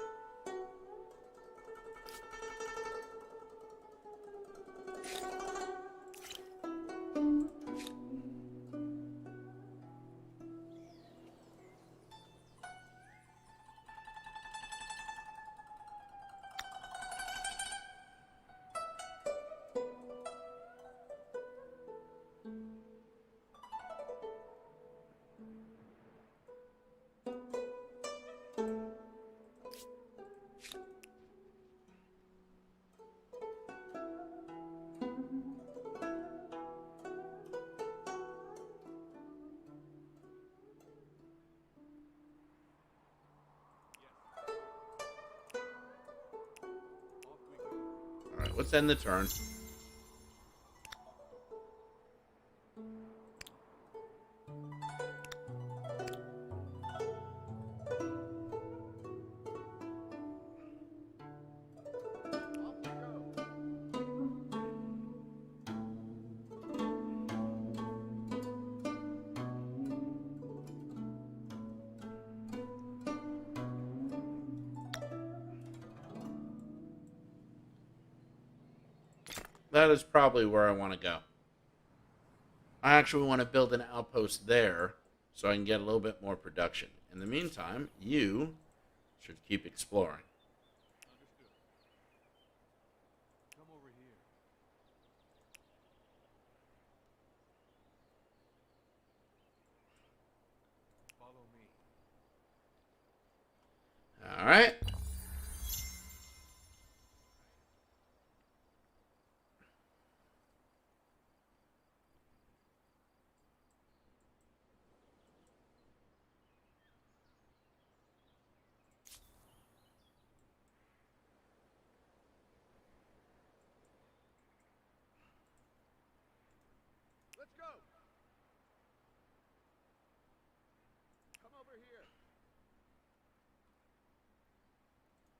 All right, let's end the turn. That is probably where I want to go. I actually want to build an outpost there so I can get a little bit more production. In the meantime, you should keep exploring. Understood. Come over here. Follow me. All right. Let's go. Come over here.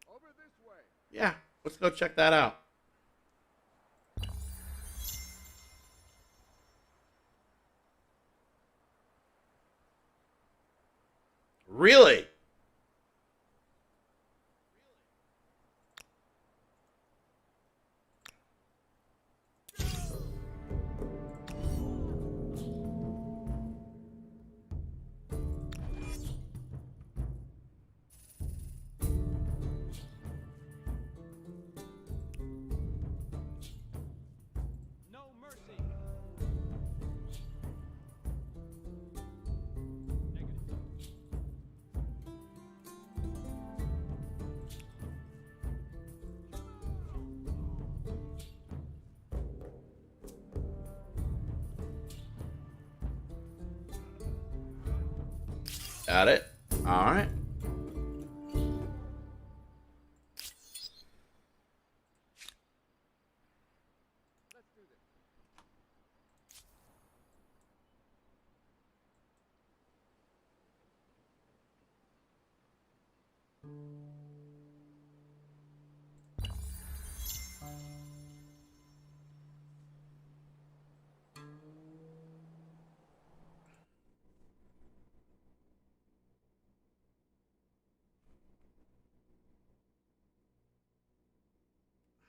Over this way. Yeah, let's go check that out. Really? No mercy. Negative. Got it. All right. Let's do this.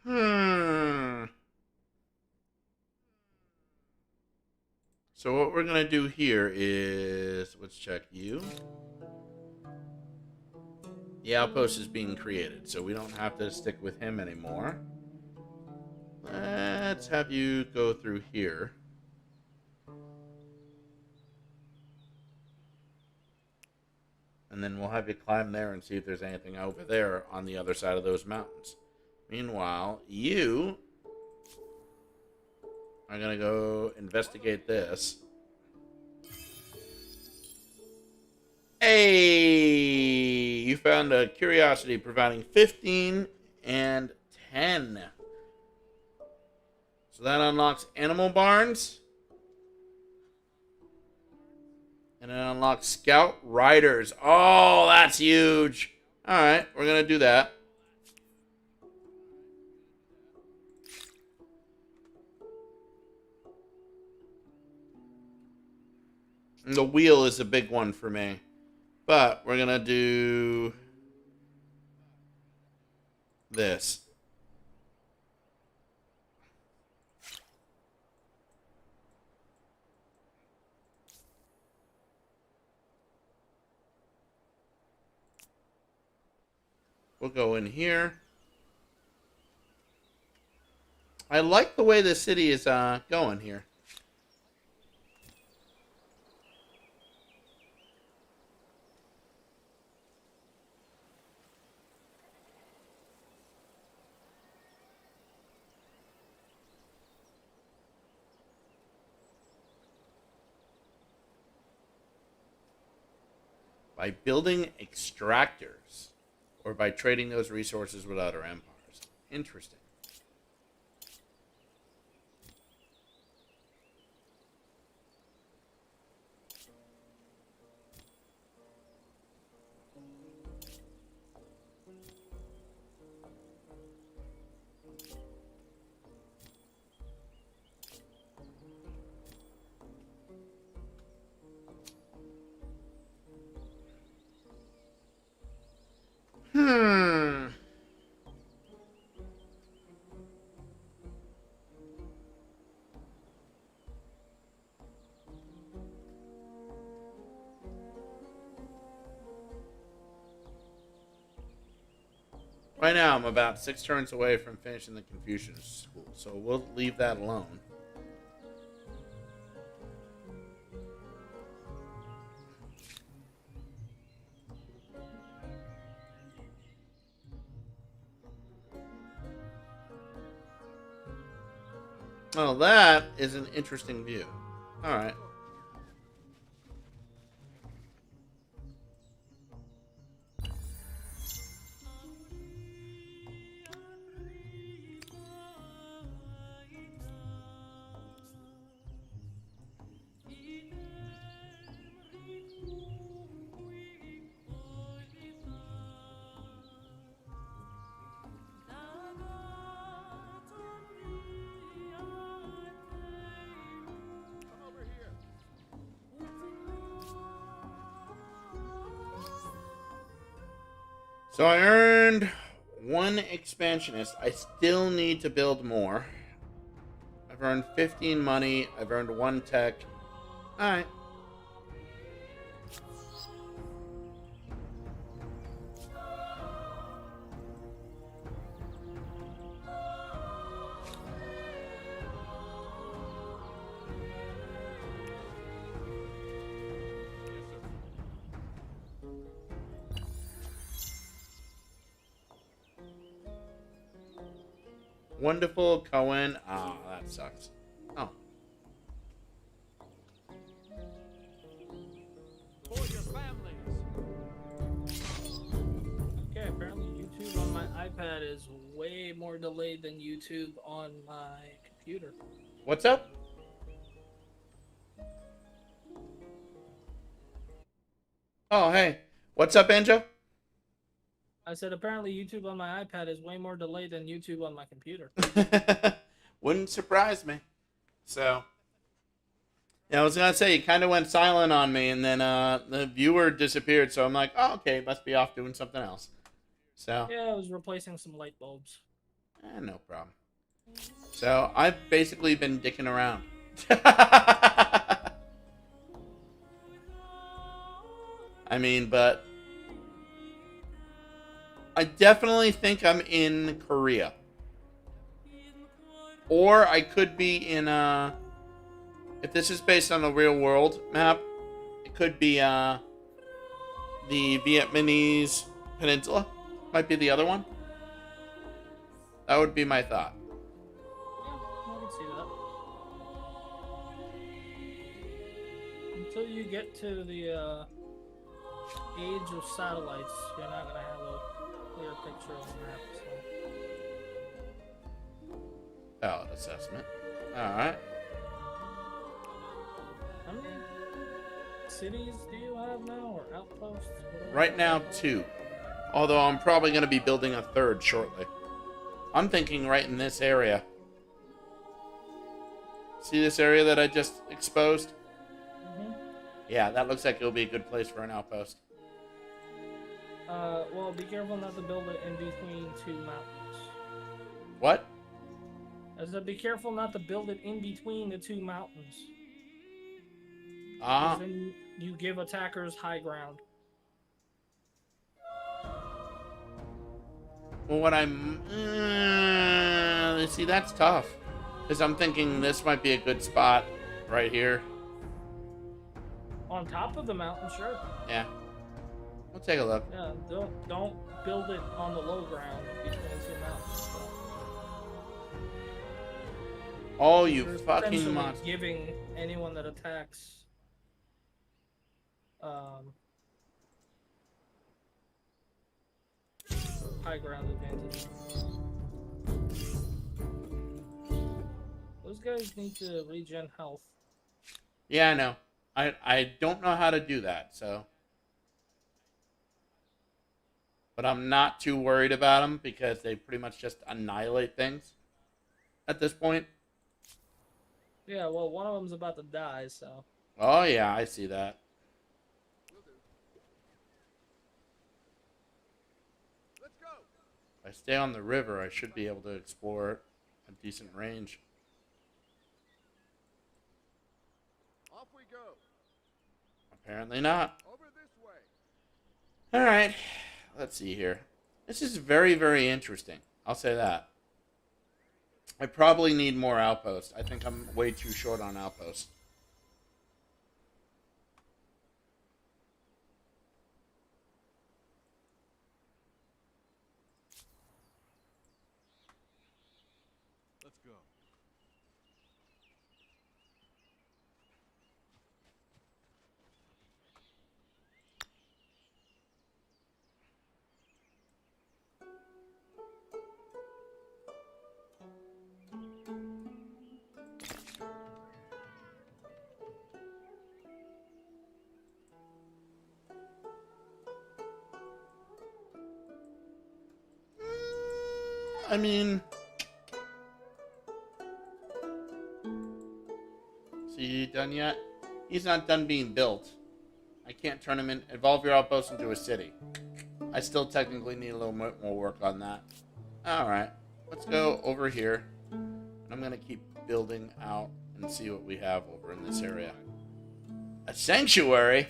Hmm. So what we're going to do here is, let's check you. The outpost is being created, so we don't have to stick with him anymore. Let's have you go through here. And then we'll have you climb there and see if there's anything over there on the other side of those mountains. Meanwhile, you are going to go investigate this. Hey! You found a curiosity providing 15 and 10. So that unlocks animal barns. And it unlocks scout riders. Oh, that's huge. Alright, we're going to do that. And the wheel is a big one for me. But we're going to do this. We'll go in here. I like the way the city is going here. By building extractors or by trading those resources with other empires. Interesting. Hmm. Right now, I'm about 6 turns away from finishing the Confucius School, so we'll leave that alone. Well, that is an interesting view. Alright. Come over here. So I earned 1 expansionist. I still need to build more. I've earned 15 money. I've earned 1 tech. Alright. Wonderful Cohen. Ah, oh, that sucks. Oh. For your families. Okay, apparently YouTube on my iPad is way more delayed than YouTube on my computer. What's up? Oh, hey. What's up, Anjo? I said apparently YouTube on my iPad is way more delayed than YouTube on my computer. Wouldn't surprise me. So, yeah, I was gonna say you kind of went silent on me, and then the viewer disappeared. So I'm like, oh, okay, must be off doing something else. So, Yeah, I was replacing some light bulbs. no problem. So I've basically been dicking around. I mean, but I definitely think I'm in Korea. Or I could be in, if this is based on a real world map, it could be, the Vietnamese peninsula. Might be the other one. That would be my thought. Yeah, I can see that. Until you get to the age of satellites, you're not gonna have a clear picture of the map. So. Valid assessment. Alright. How many cities do you have now, or outposts? Whatever Right now, they're called? 2. Although I'm probably going to be building a 3rd shortly. I'm thinking right in this area. See this area that I just exposed? Mhm. Yeah, that looks like it'll be a good place for an outpost. Well, be careful not to build it in between 2 mountains. What? I said, be careful not to build it in between the 2 mountains. Ah. 'Cause then you give attackers high ground. Well, what I'm... see, that's tough. Because I'm thinking this might be a good spot right here. On top of the mountain, sure. Yeah. We'll take a look. Yeah, don't build it on the low ground between 2 mountains. So. Oh, you You're fucking essentially monster. giving anyone that attacks high ground advantage. Those guys need to regen health. Yeah, I know. I don't know how to do that, so... But I'm not too worried about them because they pretty much just annihilate things at this point. Yeah, well, one of them's about to die, so. Oh, yeah, I see that. Will do. Let's go. If I stay on the river, I should be able to explore it at decent range. Off we go. Apparently not. Over this way. Alright, let's see here. This is very, very interesting. I'll say that. I probably need more outposts. I think I'm way too short on outposts. Let's go. I mean, is he done yet? He's not done being built. I can't turn him in. Evolve your outpost into a city. I still technically need a little bit more work on that. Alright. Let's go over here. I'm going to keep building out and see what we have over in this area. A sanctuary?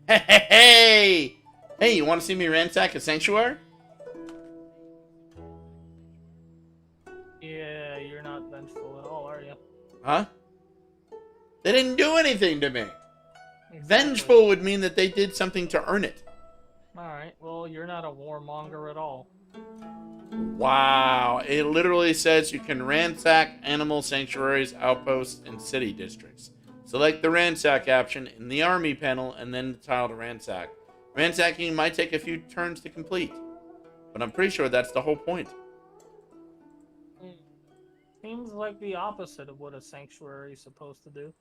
Hey, hey, hey! Hey, you want to see me ransack a sanctuary? Yeah, you're not vengeful at all, are you? Huh? They didn't do anything to me. Exactly. Vengeful would mean that they did something to earn it. Alright, well, you're not a warmonger at all. Wow. It literally says you can ransack animal sanctuaries, outposts, and city districts. Select the ransack option in the army panel and then the tile to ransack. Ransacking might take a few turns to complete, but I'm pretty sure that's the whole point. Seems like the opposite of what a sanctuary is supposed to do.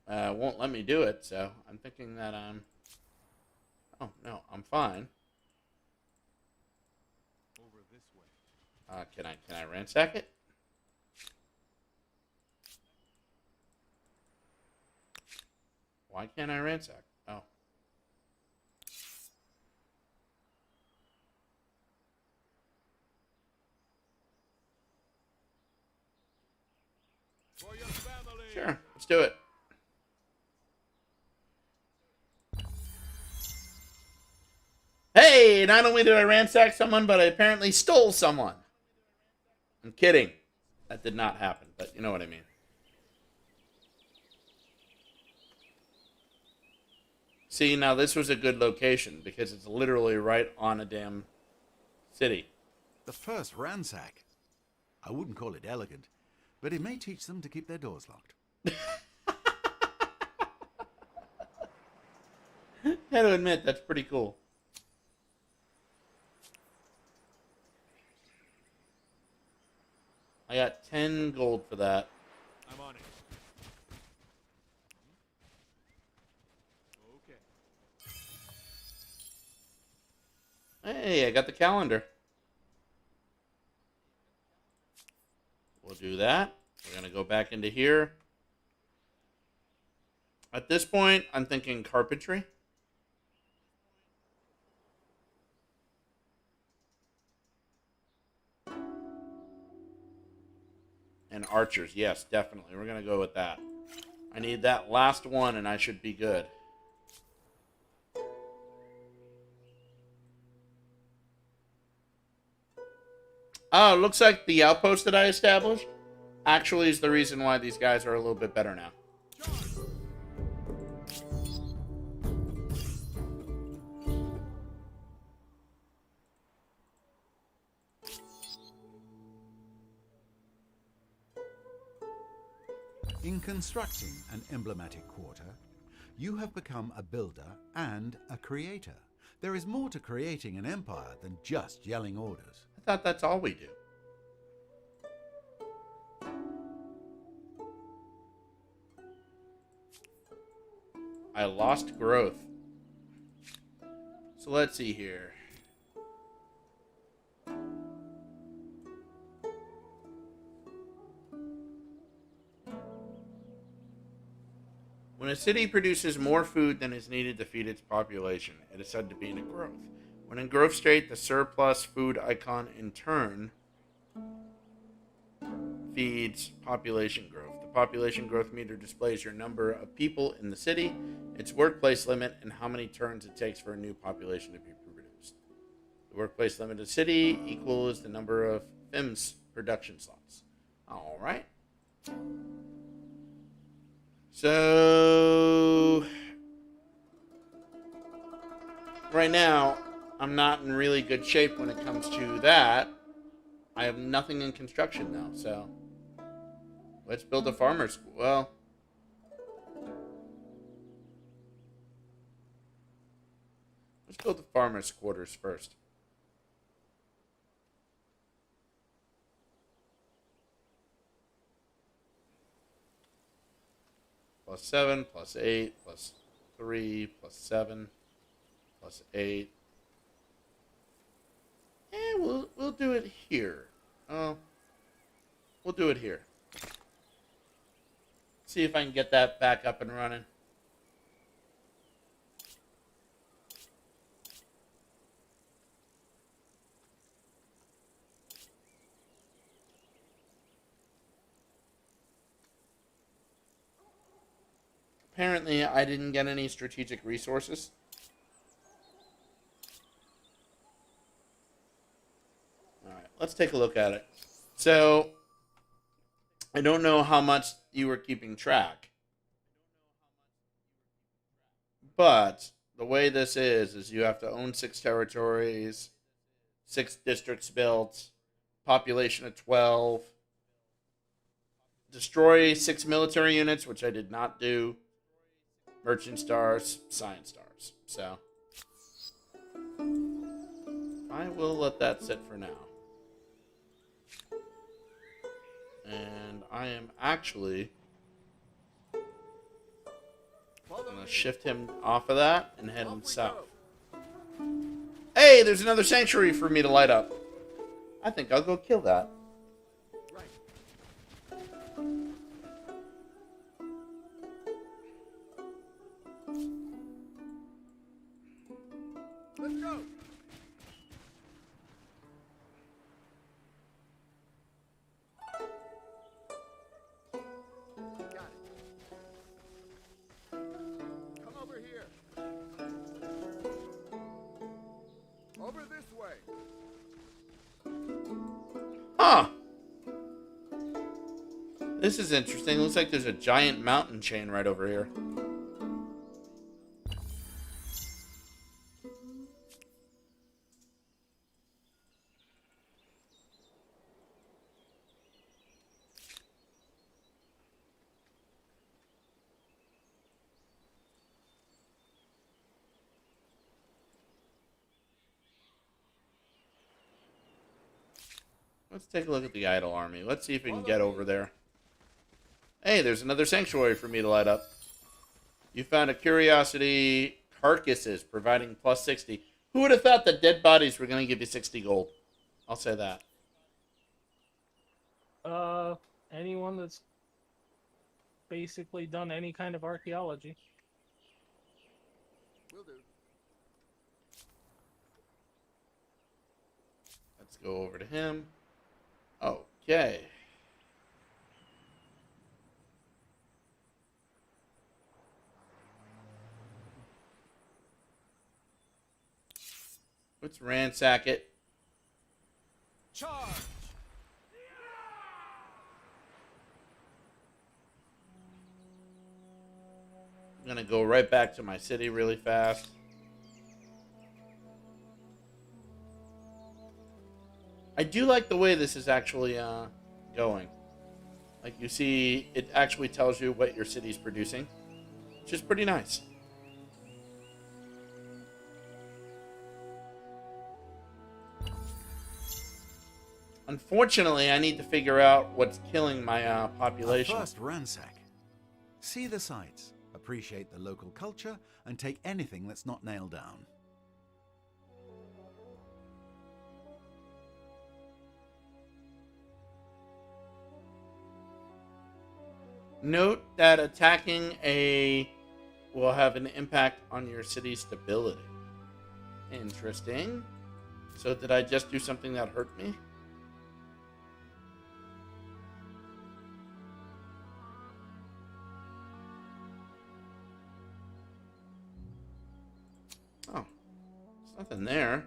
Won't let me do it, so I'm thinking that I'm... Oh, no, I'm fine. Over this way. Can I ransack it? Why can't I ransack? Oh. For your family. Sure, let's do it. Hey, not only did I ransack someone, but I apparently stole someone. I'm kidding. That did not happen, but you know what I mean. See, now this was a good location because it's literally right on a damn city. The first ransack. I wouldn't call it elegant, but it may teach them to keep their doors locked. I gotta admit, that's pretty cool. I got 10 gold for that. I'm on it. Okay. Hey, I got the calendar. We'll do that. We're going to go back into here. At this point, I'm thinking carpentry. And archers, yes, definitely. We're going to go with that. I need that last one and I should be good. Oh, it looks like the outpost that I established actually is the reason why these guys are a little bit better now. In constructing an emblematic quarter, you have become a builder and a creator. There is more to creating an empire than just yelling orders. I thought that's all we do. I lost growth. So let's see here. When a city produces more food than is needed to feed its population, it is said to be in a growth. When in growth state, the surplus food icon in turn feeds population growth. The population growth meter displays your number of people in the city. its workplace limit, and how many turns it takes for a new population to be produced. The workplace limit of city equals the number of FIMS production slots. All right. So right now, I'm not in really good shape when it comes to that. I have nothing in construction now, so let's build a farmer's school. Well, let's build the farmer's quarters first. +7, +8, +3, +7, +8. And we'll do it here. Oh, we'll do it here. See if I can get that back up and running. Apparently, I didn't get any strategic resources. Alright, let's take a look at it. So, I don't know how much you were keeping track. But, the way this is you have to own 6 territories, 6 districts built, population of 12, destroy 6 military units, which I did not do, merchant stars, science stars. So, I will let that sit for now. And I am actually going to shift him off of that and head him south. Hey, there's another sanctuary for me to light up. I think I'll go kill that. Let's go. Got it. Come over here. Over this way. Huh. This is interesting. Looks like there's a giant mountain chain right over here. Let's take a look at the idle army. Let's see if we can get over there. Hey, there's another sanctuary for me to light up. You found a curiosity, carcasses, providing +60. Who would have thought that dead bodies were going to give you 60 gold? I'll say that. Anyone that's basically done any kind of archaeology. Will do. Let's go over to him. Okay. Let's ransack it. Charge. I'm going to go right back to my city really fast. I do like the way this is actually going. Like, you see, it actually tells you what your city's producing, which is pretty nice. Unfortunately, I need to figure out what's killing my population. First, ransack. See the sights, appreciate the local culture, and take anything that's not nailed down. Note that attacking will have an impact on your city's stability. Interesting. So did I just do something that hurt me? Oh, there's nothing there.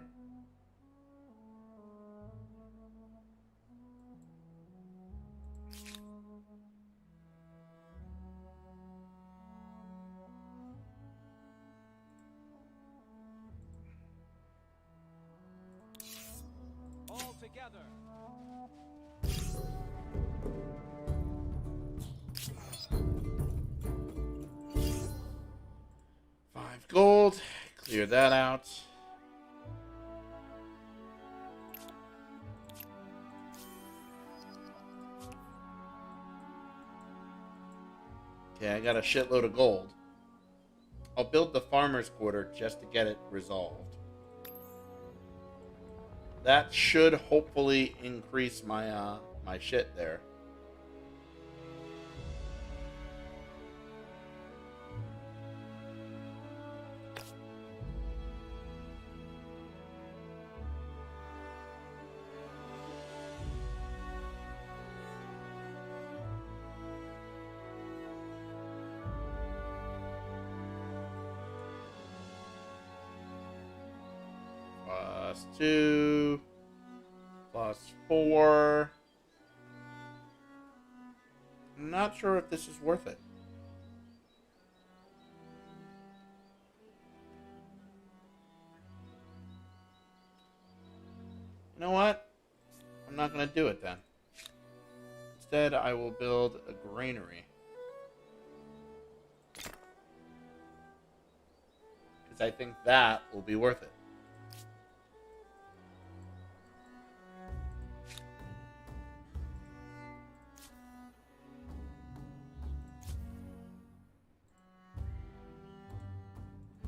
All together. Five gold. Clear that out. Okay, I got a shitload of gold. I'll build the farmer's quarter just to get it resolved. That should hopefully increase my my shit there. +2, +4. I'm not sure if this is worth it. You know what? I'm not going to do it then. Instead, I will build a granary. Because I think that will be worth it.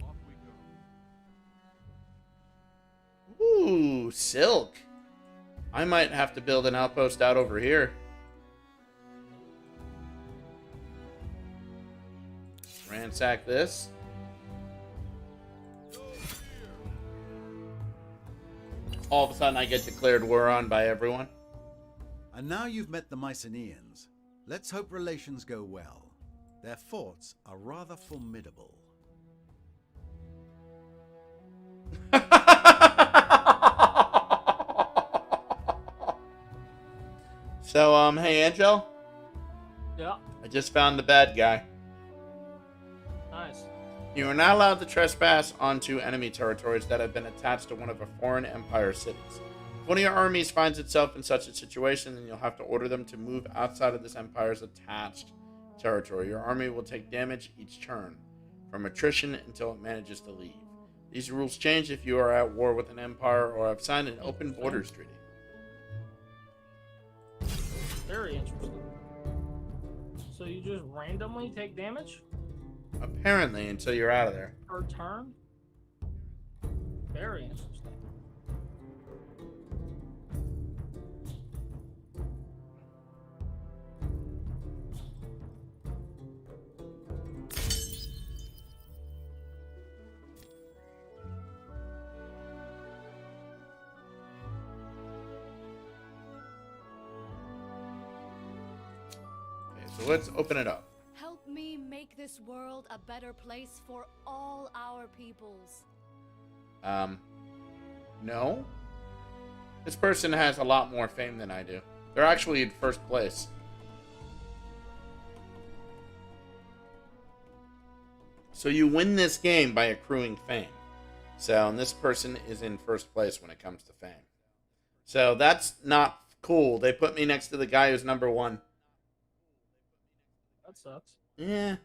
Off we go. Ooh, silk. I might have to build an outpost out over here. Ransack this. All of a sudden I get declared war on by everyone. And now you've met the Mycenaeans. Let's hope relations go well. Their forts are rather formidable. So, hey, Angel. Yeah. I just found the bad guy. Nice. You are not allowed to trespass onto enemy territories that have been attached to one of a foreign empire cities. If one of your armies finds itself in such a situation, then you'll have to order them to move outside of this empire's attached territory. Your army will take damage each turn, from attrition until it manages to leave. These rules change if you are at war with an empire or have signed an open borders treaty. Very interesting. So you just randomly take damage Apparently, until you're out of there. per turn? Very interesting. Okay, so let's open it up. Help me make this world a better place for all our peoples. No. This person has a lot more fame than I do. They're actually in first place. So you win this game by accruing fame. So, and this person is in first place when it comes to fame. So that's not cool. They put me next to the guy who's number 1. That sucks. Yeah.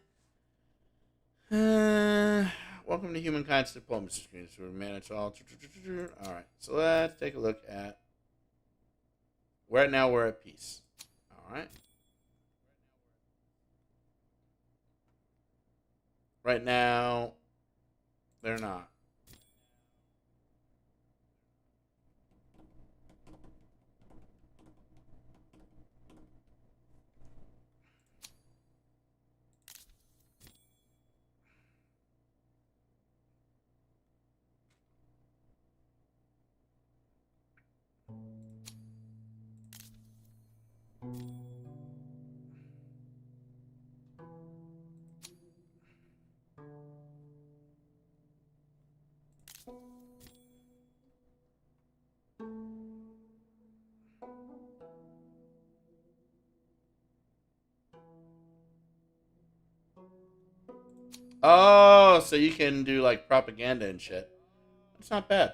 Welcome to Humankind's diplomacy screen. So we manage all. Alright, so let's take a look at. Right now we're at peace. Alright. Right now, they're not. Oh, so you can do like propaganda and shit. That's not bad.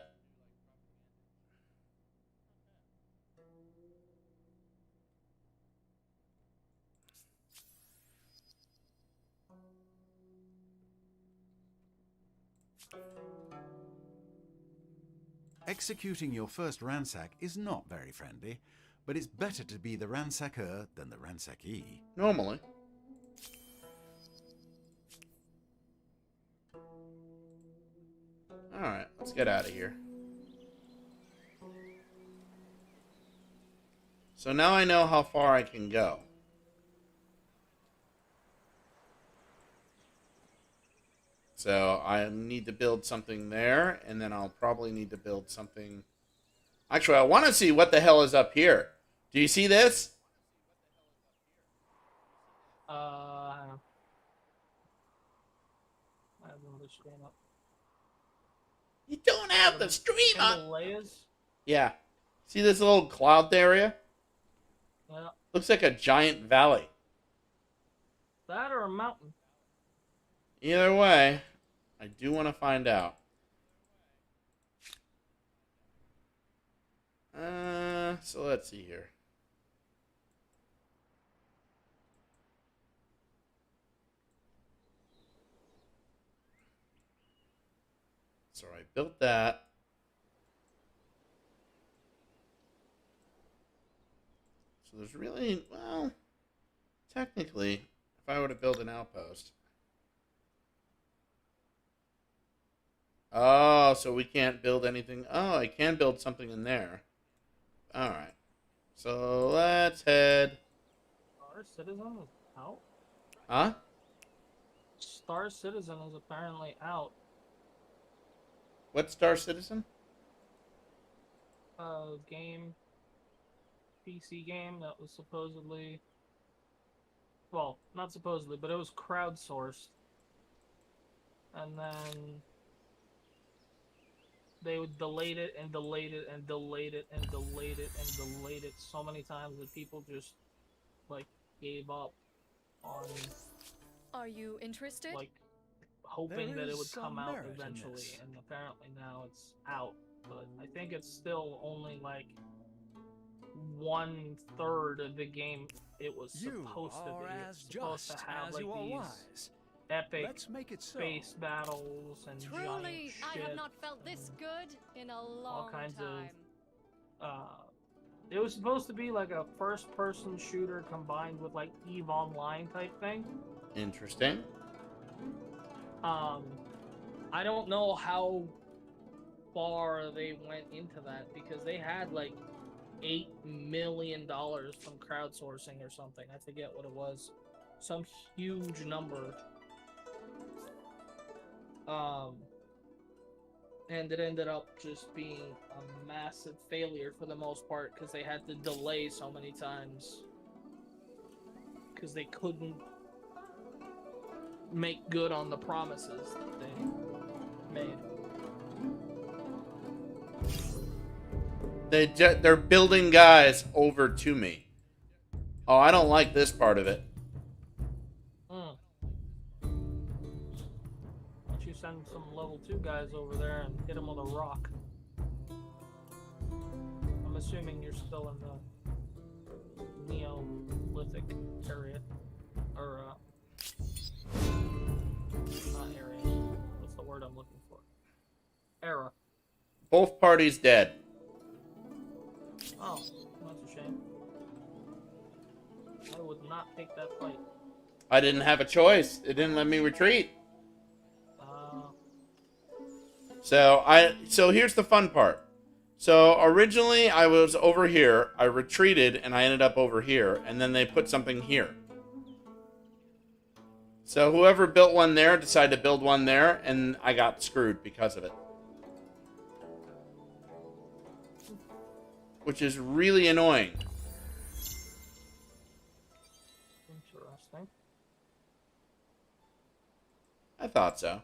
Executing your first ransack is not very friendly, but it's better to be the ransacker than the ransackee. Normally. Alright, let's get out of here. So now I know how far I can go. So I need to build something there, and then I'll probably need to build something... Actually, I want to see what the hell is up here. Do you see this? I have another stream up. You don't have the stream up. Himalayas? Yeah. See this little cloud area? Yeah. Looks like a giant valley. That or a mountain? Either way, I do want to find out. So let's see here. So I built that. So there's really, well, technically, if I were to build an outpost. Oh, so we can't build anything. Oh, I can build something in there. Alright. So let's head. Star Citizen is out? Huh? Star Citizen is apparently out. What Star Citizen? Game. PC game that was supposedly. Well, not supposedly, but it was crowdsourced. And then. They would delayed it and delayed it and delayed it and delayed it and delayed it so many times that people just like gave up on Are you interested? like hoping There that it is would some come out merit in eventually, this. and apparently now it's out. But I think it's still only like 1/3 of the game it was You supposed to are be. as It's supposed just to have as like you are these wise. epic Let's make it so. space battles and giant Truly, shit. I have not felt this good in a long kinds time. It was supposed to be like a first-person shooter combined with like EVE Online type thing. Interesting. I don't know how far they went into that because they had like $8 million from crowdsourcing or something. I forget what it was. Some huge number. And it ended up just being a massive failure for the most part because they had to delay so many times because they couldn't make good on the promises that they made. They're building guys over to me. Oh, I don't like this part of it. Why don't you send some level 2 guys over there and hit them with a rock? I'm assuming you're still in the Neolithic area. Or, not area. What's the word I'm looking for? Era. Both parties dead. Oh, that's a shame. I would not take that fight. I didn't have a choice. It didn't let me retreat. So here's the fun part. So originally I was over here, I retreated, and I ended up over here, and then they put something here. So whoever built one there decided to build one there, and I got screwed because of it. Which is really annoying. Interesting. I thought so.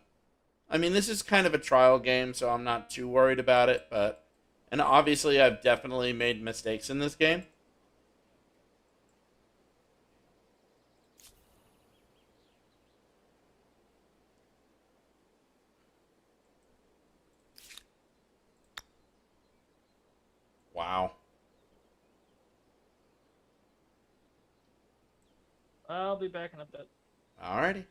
I mean, this is kind of a trial game, so I'm not too worried about it, but... And obviously, I've definitely made mistakes in this game. Wow. I'll be back in a bit. Alrighty.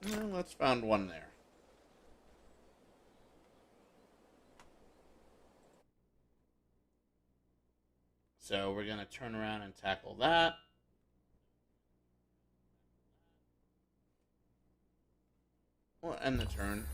Well, let's found one there. So we're going to turn around and tackle that. We'll end the turn.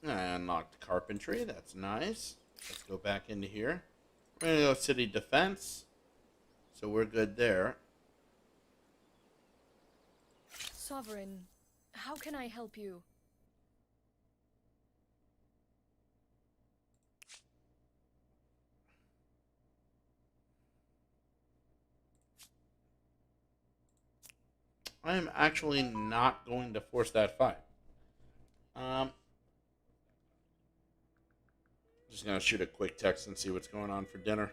I unlocked carpentry. That's nice. Let's go back into here. We're going to go city defense. So we're good there. Sovereign, how can I help you? I am actually not going to force that fight. Just going to shoot a quick text and see what's going on for dinner.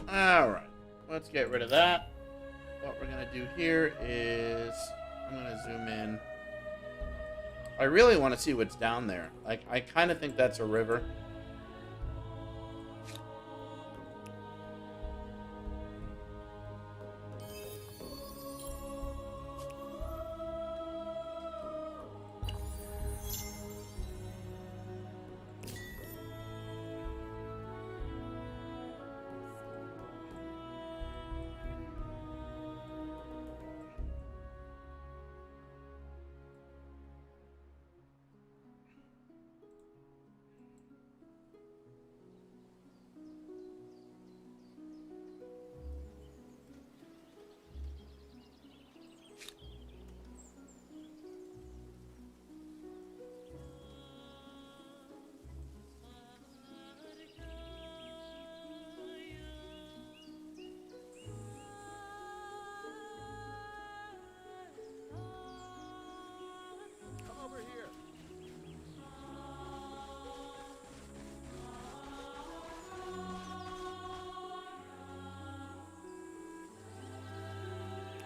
Alright, let's get rid of that. What we're going to do here is... I'm going to zoom in. I really want to see what's down there. Like, I kind of think that's a river. Come over here.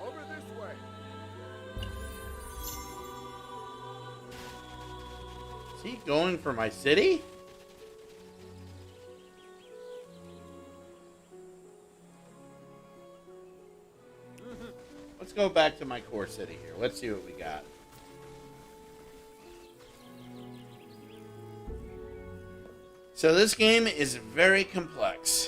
Over this way. Is he going for my city? Let's go back to my core city here. Let's see what we got. So this game is very complex.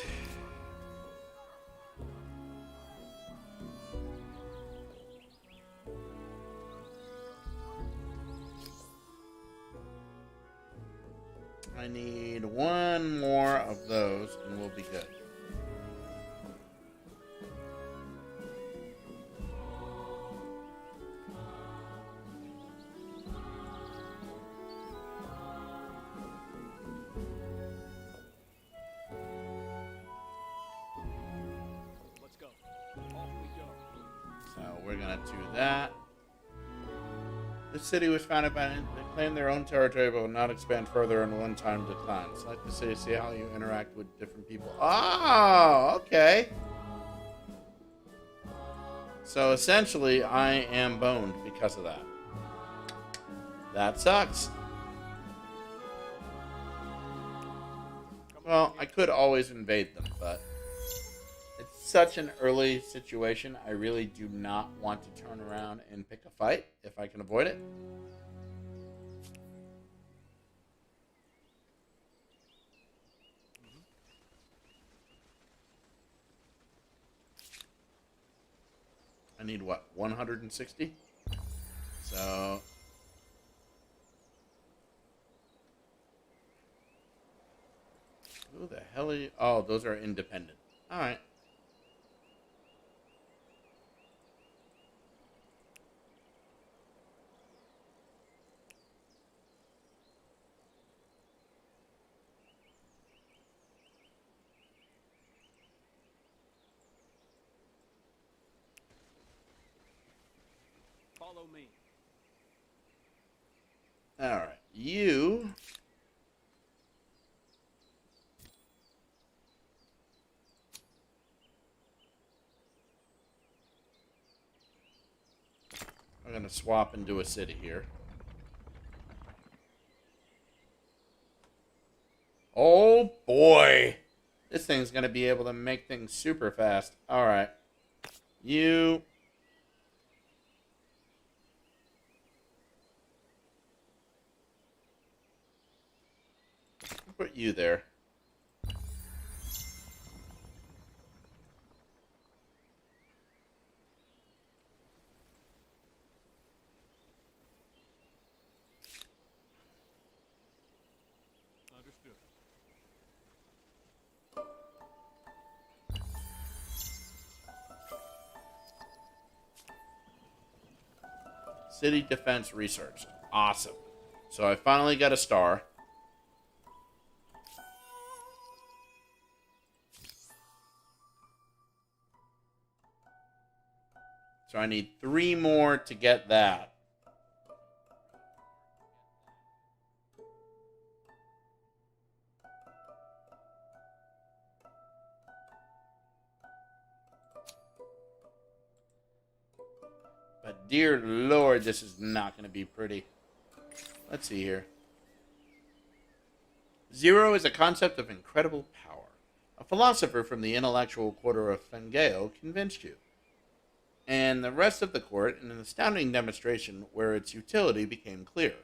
I need one more of those and we'll be good. do that. The city was founded by they claim their own territory but will not expand further and one-time decline. Select the city to see how you interact with different people. Oh, okay. So essentially, I am boned because of that. That sucks. Well, I could always invade them, but it's such an early situation. I really do not want to turn around and pick a fight if I can avoid it. I need what, 160? So who the hell are you? Oh, those are independent. All right. Follow me. All right. You I'm going to swap into a city here. Oh, boy. This thing's going to be able to make things super fast. All right. You... put you there. Understood. City defense research. Awesome. So I finally got a star. So I need 3 more to get that. But dear Lord, this is not going to be pretty. Let's see here. 0 is a concept of incredible power. A philosopher from the intellectual quarter of Fengeo convinced you. And the rest of the court in an astounding demonstration where its utility became clear.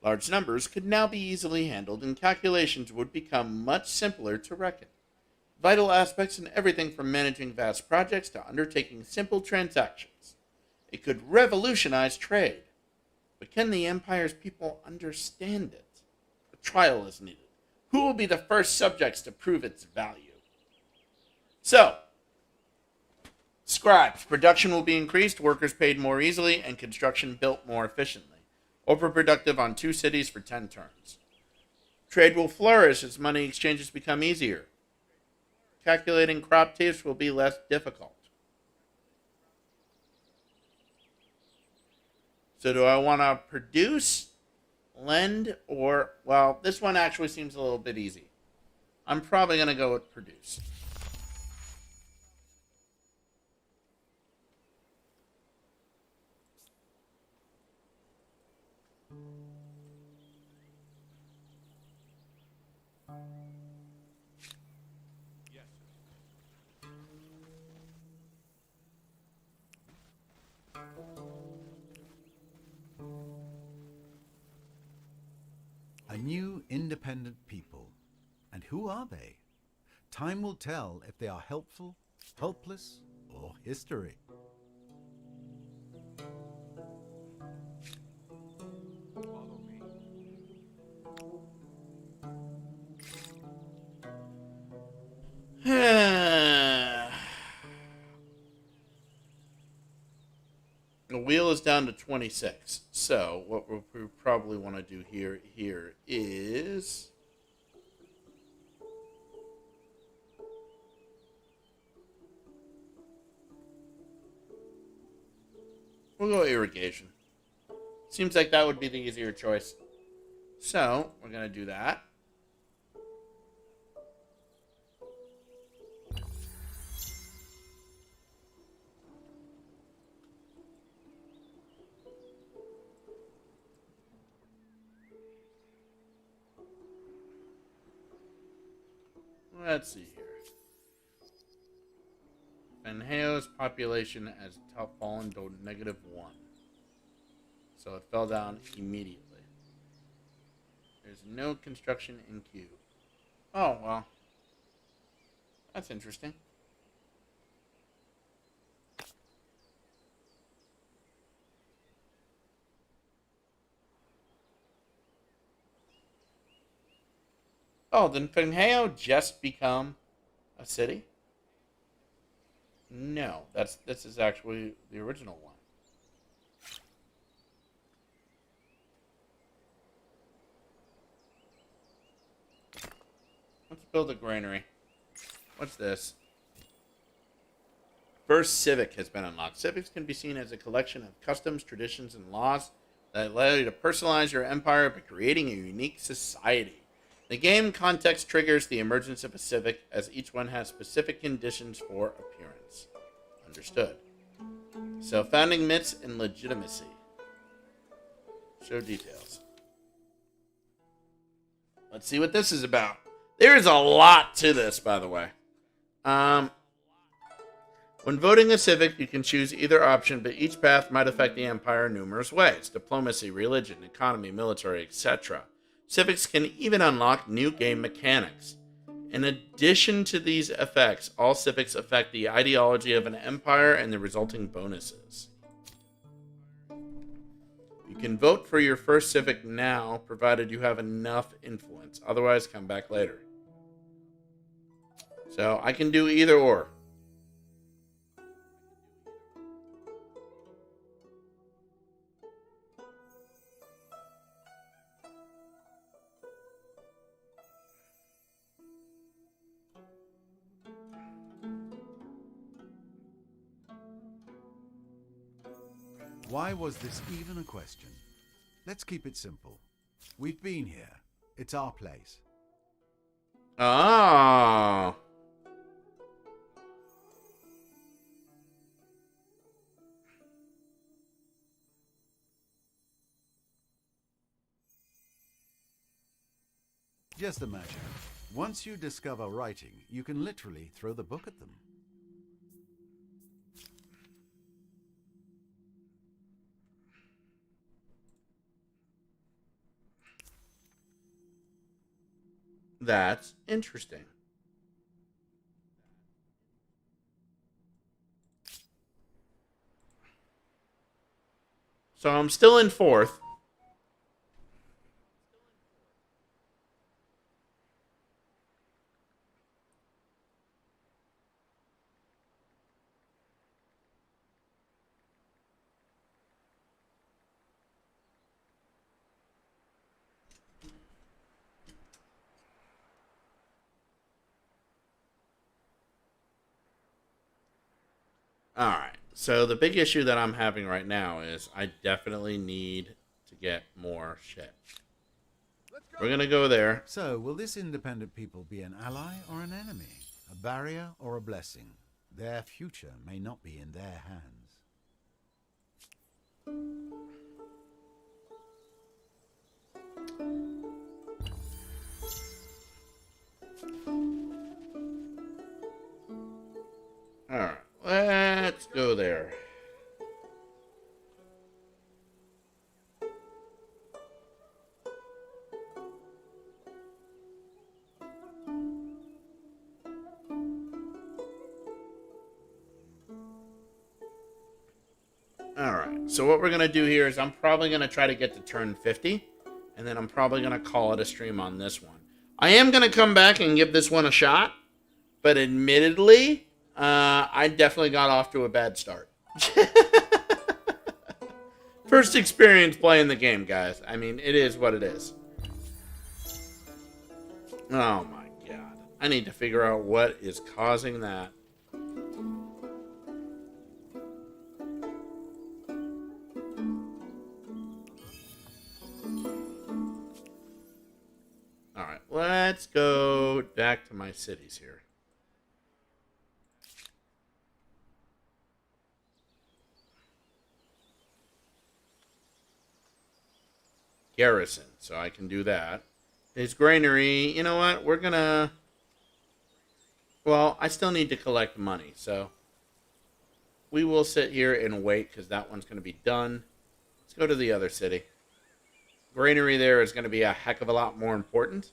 Large numbers could now be easily handled and calculations would become much simpler to reckon. Vital aspects in everything from managing vast projects to undertaking simple transactions. It could revolutionize trade. But can the Empire's people understand it? A trial is needed. Who will be the first subjects to prove its value? So, scribes. Production will be increased, workers paid more easily, and construction built more efficiently. Overproductive on 2 cities for 10 turns. Trade will flourish as money exchanges become easier. Calculating crop tips will be less difficult. So do I want to produce, lend, or... well, this one actually seems a little bit easy. I'm probably going to go with produce. Yes, sir. A new independent people. And who are they? Time will tell if they are helpful, helpless, or history. Follow me. The wheel is down to 26. So what we probably want to do here is... We'll go irrigation. Seems like that would be the easier choice. So, we're going to do that. Let's see here. Benheo's population has fallen to -1. So it fell down immediately. There's no construction in queue. Oh, well. That's interesting. Oh, did Benheo just become a city? No, this is actually the original one. Let's build a granary. What's this? First Civic has been unlocked. Civics can be seen as a collection of customs, traditions, and laws that allow you to personalize your empire by creating a unique society. The game context triggers the emergence of a civic, as each one has specific conditions for appearance. Understood. So, founding myths and legitimacy. Show details. Let's see what this is about. There is a lot to this, by the way. When voting a civic, you can choose either option, but each path might affect the empire in numerous ways. Diplomacy, religion, economy, military, etc. Civics can even unlock new game mechanics. In addition to these effects, all civics affect the ideology of an empire and the resulting bonuses. You can vote for your first civic now, provided you have enough influence. Otherwise, come back later. So, I can do either or. Why was this even a question? Let's keep it simple. We've been here. It's our place. Oh. Just imagine, once you discover writing, you can literally throw the book at them. That's interesting. So I'm still in fourth. Alright, so the big issue that I'm having right now is I definitely need to get more shit. We're gonna go there. So, will this independent people be an ally or an enemy? A barrier or a blessing? Their future may not be in their hands. Alright, let's go there. Alright, so what we're going to do here is I'm probably going to try to get to turn 50, and then I'm probably going to call it a stream on this one. I am going to come back and give this one a shot, but admittedly, I definitely got off to a bad start. First experience playing the game, guys. I mean, it is what it is. Oh my god. I need to figure out what is causing that. let's go back to my cities here. Garrison, so I can do that. His granary, you know what? We're gonna. Well, I still need to collect money, so we will sit here and wait because that one's gonna be done. Let's go to the other city. Granary there is gonna be a heck of a lot more important.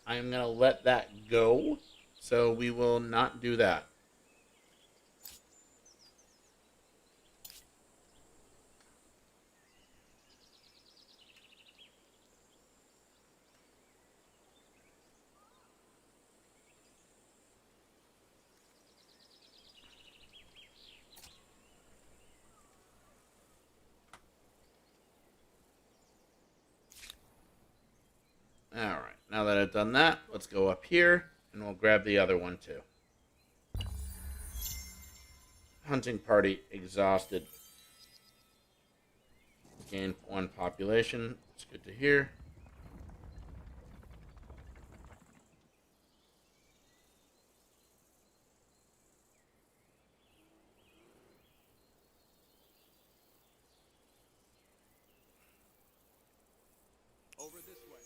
I am gonna let that go, so we will not do that. Alright, now that I've done that, let's go up here, and we'll grab the other one too. Hunting party exhausted. Gain 1 population. It's good to hear. Over this way.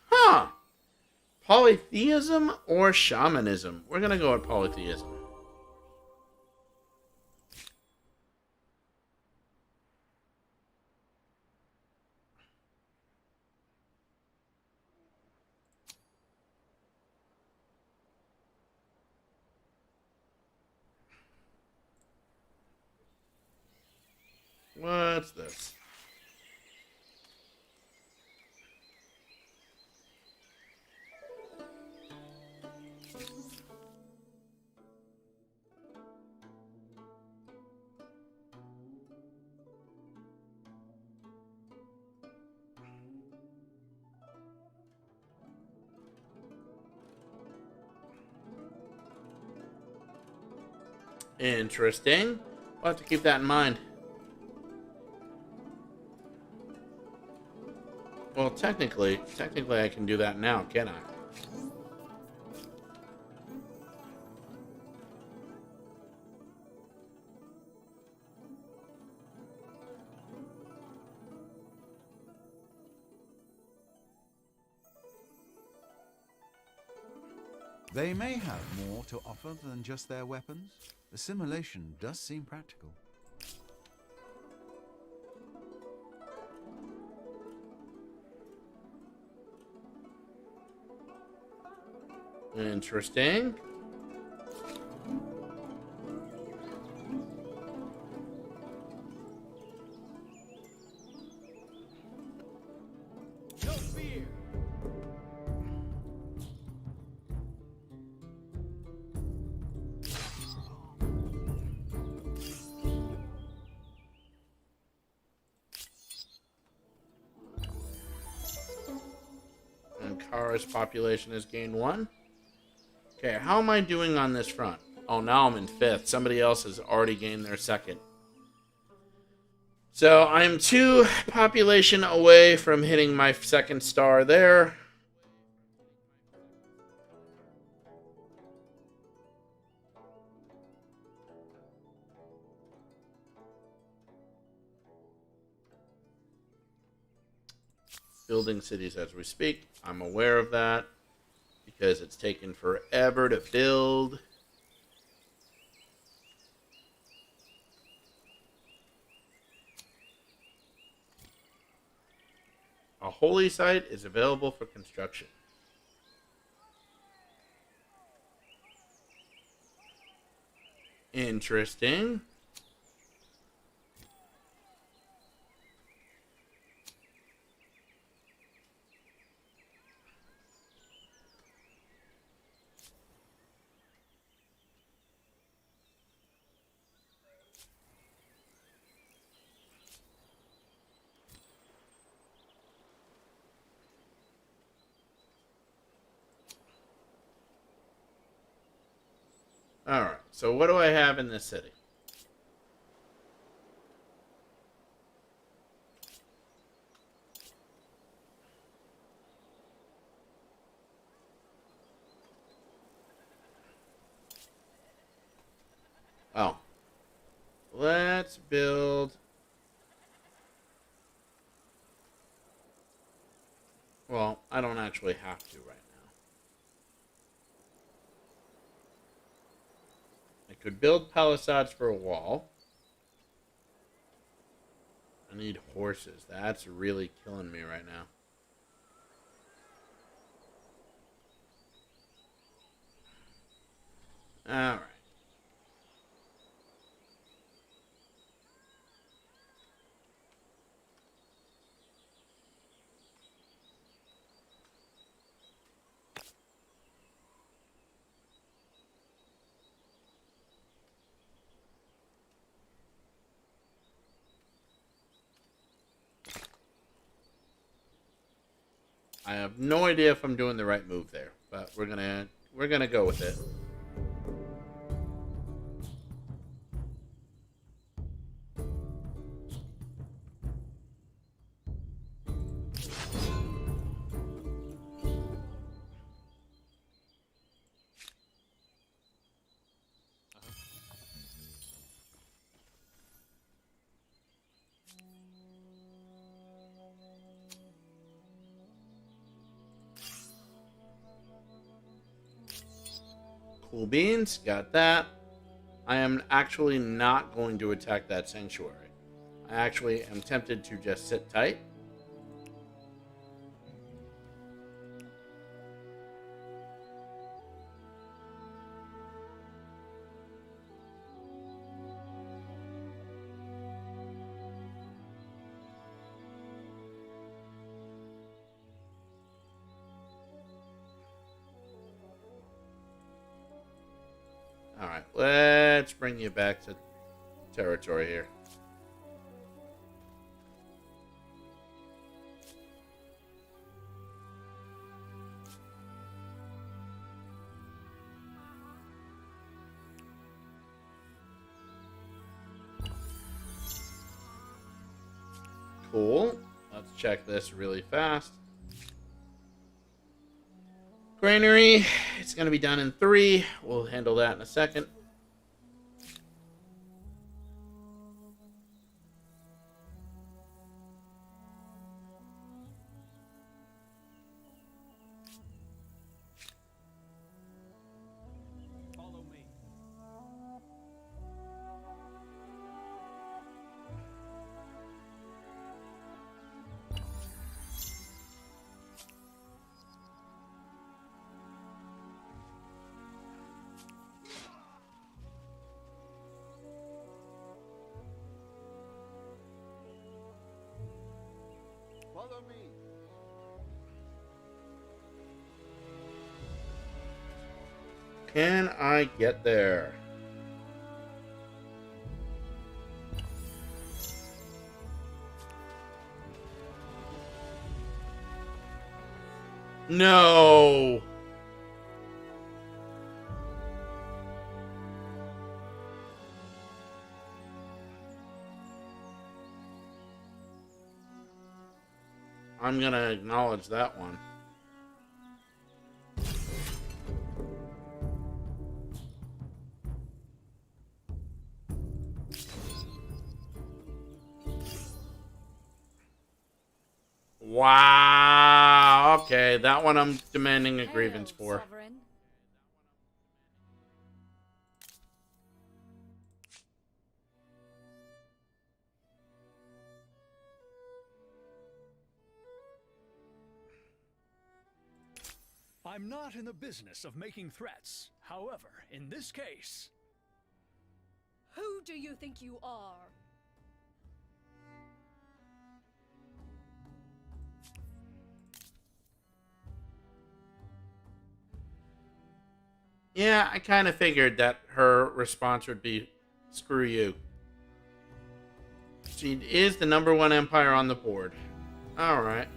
Huh! Polytheism or shamanism? We're gonna go with polytheism. What's this? Interesting. We'll have to keep that in mind. Well, technically I can do that now, can I? They may have more to offer than just their weapons. Assimilation does seem practical. Interesting. No fear. And Kara's population has gained 1. Okay, how am I doing on this front? Oh, now I'm in 5th. Somebody else has already gained their 2nd. So I'm 2 population away from hitting my 2nd star there. Building cities as we speak. I'm aware of that because it's taken forever to build. A holy site is available for construction. Interesting. Alright, so what do I have in this city? Well, let's build. Well, I don't actually have to right now. I could build palisades for a wall. I need horses. That's really killing me right now. Alright. I have no idea if I'm doing the right move there, but we're gonna go with it. Cool beans, got that. I am actually not going to attack that sanctuary. I actually am tempted to just sit tight. Alright, let's bring you back to territory here. Cool. Let's check this really fast. Granary, it's going to be done in 3. We'll handle that in a second. Follow me. Follow me. Can I get there? No. I'm going to acknowledge that one. Wow. Okay, that one I'm demanding a grievance for. Sovereign. I'm not in the business of making threats. However, in this case... Who do you think you are? Yeah, I kind of figured that her response would be, screw you. She is the #1 empire on the board. Alright.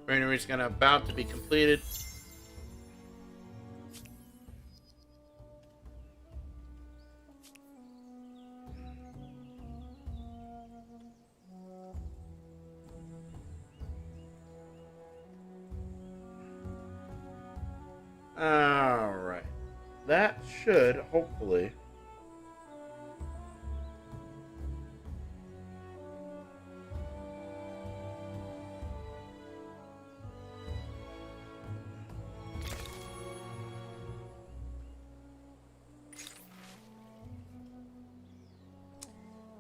Granary's about to be completed. Alright. That should, hopefully...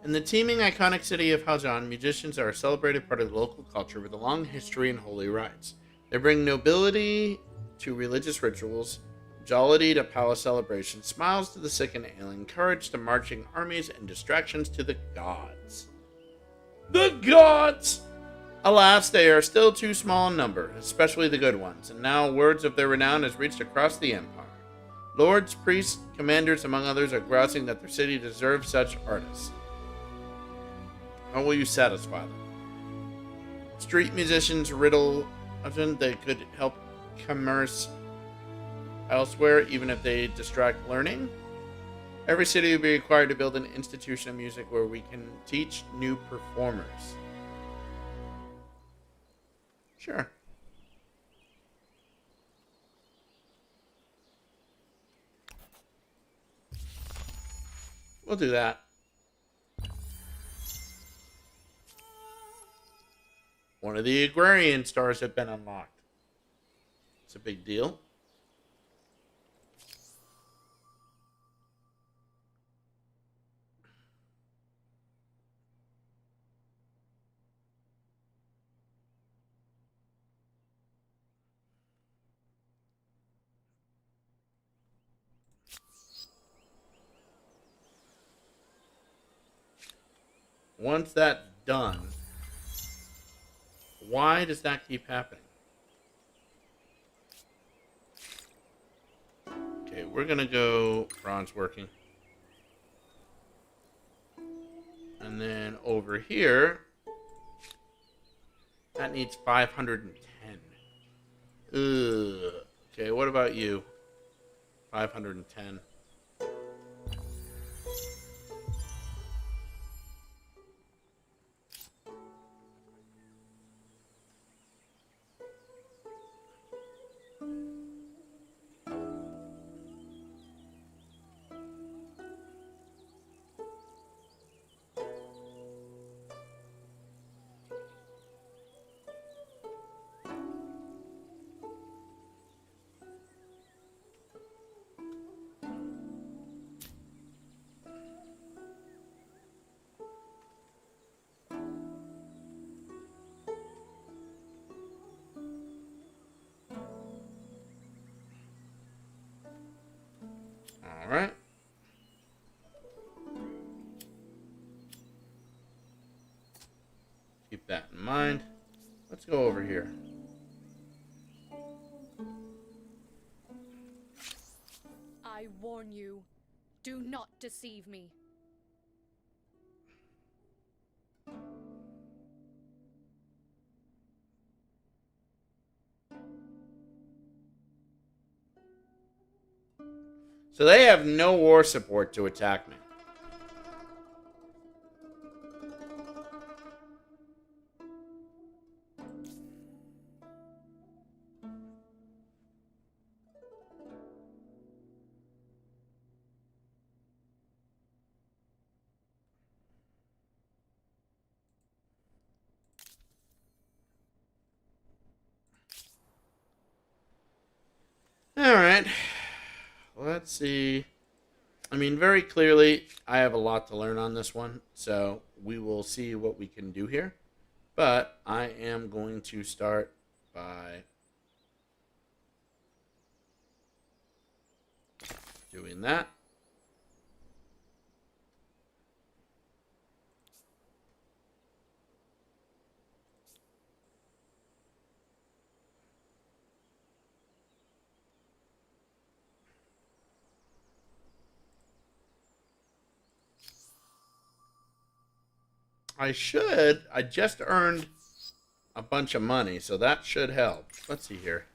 In the teeming, iconic city of Haljan, musicians are a celebrated part of the local culture with a long history and holy rites. They bring nobility to religious rituals, jollity to palace celebrations, smiles to the sick and ailing, courage to marching armies, and distractions to the gods. The gods! Alas, they are still too small in number, especially the good ones, and now words of their renown has reached across the empire. Lords, priests, commanders, among others, are grousing that their city deserves such artists. How will you satisfy them? Street musicians riddle they could help commerce elsewhere, even if they distract learning. Every city will be required to build an institution of music where we can teach new performers. Sure. We'll do that. One of the agrarian stars have been unlocked. It's a big deal. Once that's done, why does that keep happening? Okay, we're gonna go bronze working. And then over here, that needs 510. Ugh. Okay, what about you? 510. All right. Keep that in mind. Let's go over here. I warn you, do not deceive me. So they have no war support to attack me. All right. Let's see. I mean, very clearly, I have a lot to learn on this one, so we will see what we can do here. But I am going to start by doing that. I just earned a bunch of money, so that should help. Let's see here.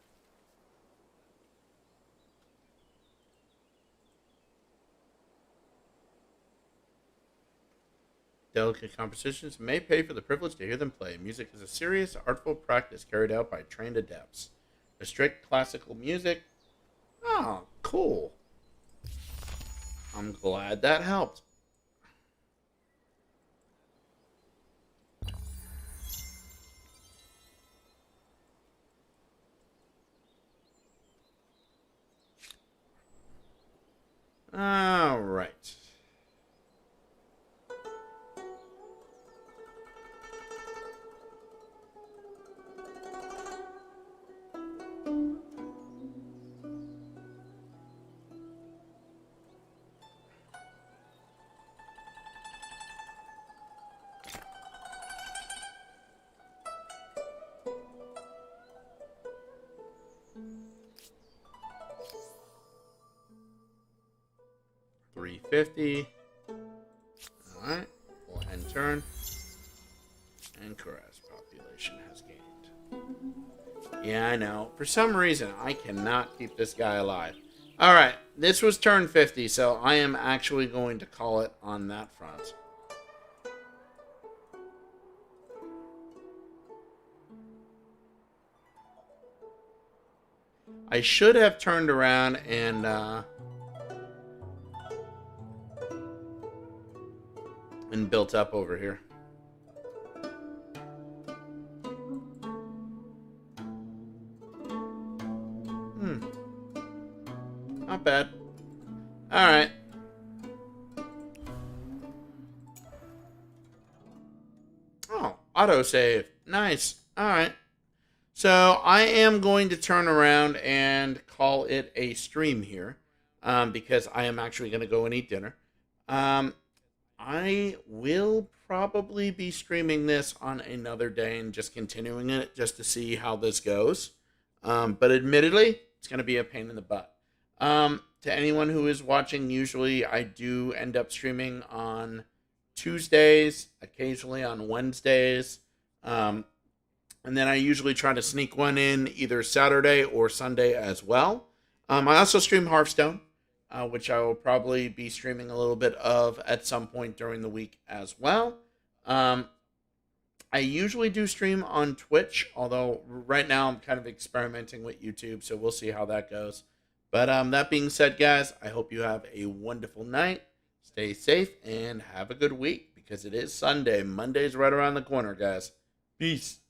Delicate compositions may pay for the privilege to hear them play. Music is a serious, artful practice carried out by trained adepts. The strict classical music Oh, cool. I'm glad that helped. All right. $350. Alright. We'll end turn. And Kara's population has gained. Yeah, I know. For some reason, I cannot keep this guy alive. Alright. This was turn 50, so I am actually going to call it on that front. I should have turned around and built up over here. Not bad. Alright. Oh, autosave. Nice. Alright. So I am going to turn around and call it a stream here, because I am actually going to go and eat dinner. I will probably be streaming this on another day and just continuing it just to see how this goes. But admittedly, it's going to be a pain in the butt. To anyone who is watching, usually I do end up streaming on Tuesdays, occasionally on Wednesdays. And then I usually try to sneak one in either Saturday or Sunday as well. I also stream Hearthstone, which I will probably be streaming a little bit of at some point during the week as well. I usually do stream on Twitch, although right now I'm kind of experimenting with YouTube, so we'll see how that goes. But that being said, guys, I hope you have a wonderful night. Stay safe and have a good week, because it is Sunday. Monday's right around the corner, guys. Peace.